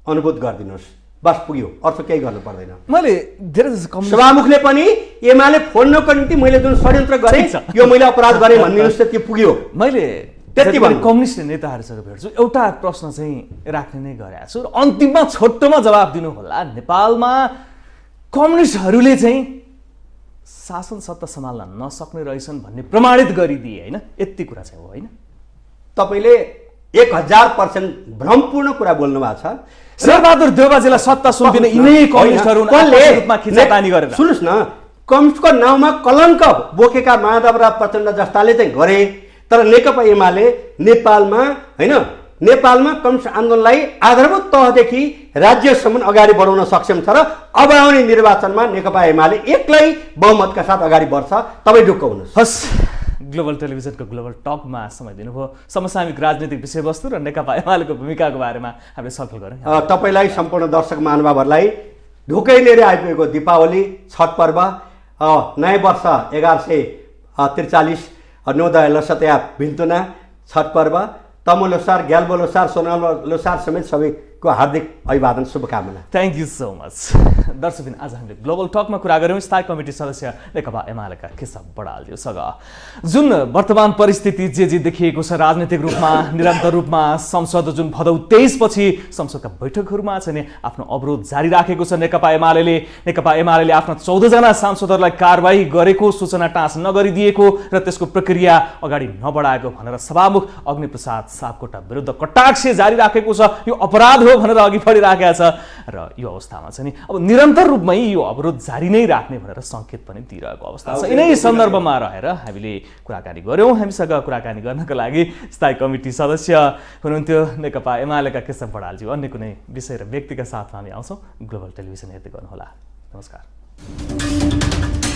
अनुभूत गरिदिनुहोस्, बस पुग्यो, अर्थ केही गर्नु पर्दैन। मैले धेरै सभामुखले पनि एमाले फोड्नको निम्ति मैले जुन षड्यन्त्र गरेँ यो मैले अपराध गरेँ भनिदिनुहोस् त त्यो पुग्यो। मैले त्यति भन्नु। कम्युनिस्ट नेताहरूसँग भेट्छु, एउटा प्रश्न चाहिँ राख्ने नै गरेको छु र अन्तिममा छोटोमा जवाब दिनु होला। नेपालमा कम्युनिस्टहरूले चाहिँ शासन सत्ता सम्हाल्न नसक्ने रहेछन् भन्ने प्रमाणित गरिदिए होइन, यति कुरा चाहिँ हो होइन? तपाईँले 1000% भ्रमपूर्ण कुरा बोल्नु भएको छ। शेरबहादुर देउबाजीलाई सत्ता सुम्पिने यिनै कम्युनिस्टहरू रूपमा खिचातानी गरेर सुन्नुहोस् न, कम्युनिस्टको नाउँमा कलङ्क बोकेका माधवराव प्रचण्ड जस्ताले चाहिँ गरे, तर नेकपा एमाले नेपालमा होइन नेपालमा कम्युनिस्ट आन्दोलनलाई आधारभूत तहदेखि राज्यसम्म अगाडि बढाउन सक्षम छ र अब आउने निर्वाचनमा नेकपा एमाले एक्लै बहुमतका साथ अगाडि बढ्छ। तपाईँ ढुक्क हुनुहोस्। हस्, ग्लोबल टेलिभिजनको ग्लोबल टकमा समय दिनुभयो। समसामयिक राजनीतिक विषयवस्तु र नेकपा एमालेको भूमिकाको बारेमा हामीले छलफल गऱ्यौँ। तपाईँलाई सम्पूर्ण दर्शक महानुभावहरूलाई ढुकै लिएर आइपुगेको दीपावली, छठ पर्व, नयाँ वर्ष 1143 नोदय लसतया भिन्तुना छठ पर्व, तमु लोसार, ग्याल्बो लोसार, सोनाल लोसार समेत सबैको हार्दिक अभिवादन, शुभकामना। Thank you so much. दर्शकबिन आज हामीले ग्लोबल टकमा कुरा गऱ्यौँ स्थायी कमिटी सदस्य नेकपा एमालेका केशव बडालज्यूसँग। जुन वर्तमान परिस्थिति जे देखिएको छ राजनीतिक रूपमा निरन्तर रूपमा, संसद जुन भदौ 23 पछि संसदका बैठकहरूमा चाहिँ आफ्नो अवरोध जारी राखेको छ नेकपा एमाले आफ्ना 14 जना सांसदहरूलाई कारबाही गरेको सूचना टाँस नगरिदिएको र त्यसको प्रक्रिया अगाडि नबढाएको भनेर सभामुख अग्निप्रसाद सापकोटा विरुद्ध कटाक्ष जारी राखेको छ। यो अपराध हो हो भनेर अघि बढिराखेको छ र यो अवस्थामा चाहिँ नि अब निरन्तर रूपमै यो अवरोध जारी नै राख्ने भनेर सङ्केत पनि दिइरहेको अवस्था छ। यिनै सन्दर्भमा रहेर हामीले कुराकानी गऱ्यौँ। हामीसँग कुराकानी गर्नको लागि स्थायी कमिटी सदस्य हुनुहुन्थ्यो नेकपा एमालेका केशव बडालज्यू। अन्य कुनै विषय र व्यक्तिका साथमा हामी आउँछौँ। ग्लोबल टेलिभिजन हेर्दै गर्नुहोला। नमस्कार।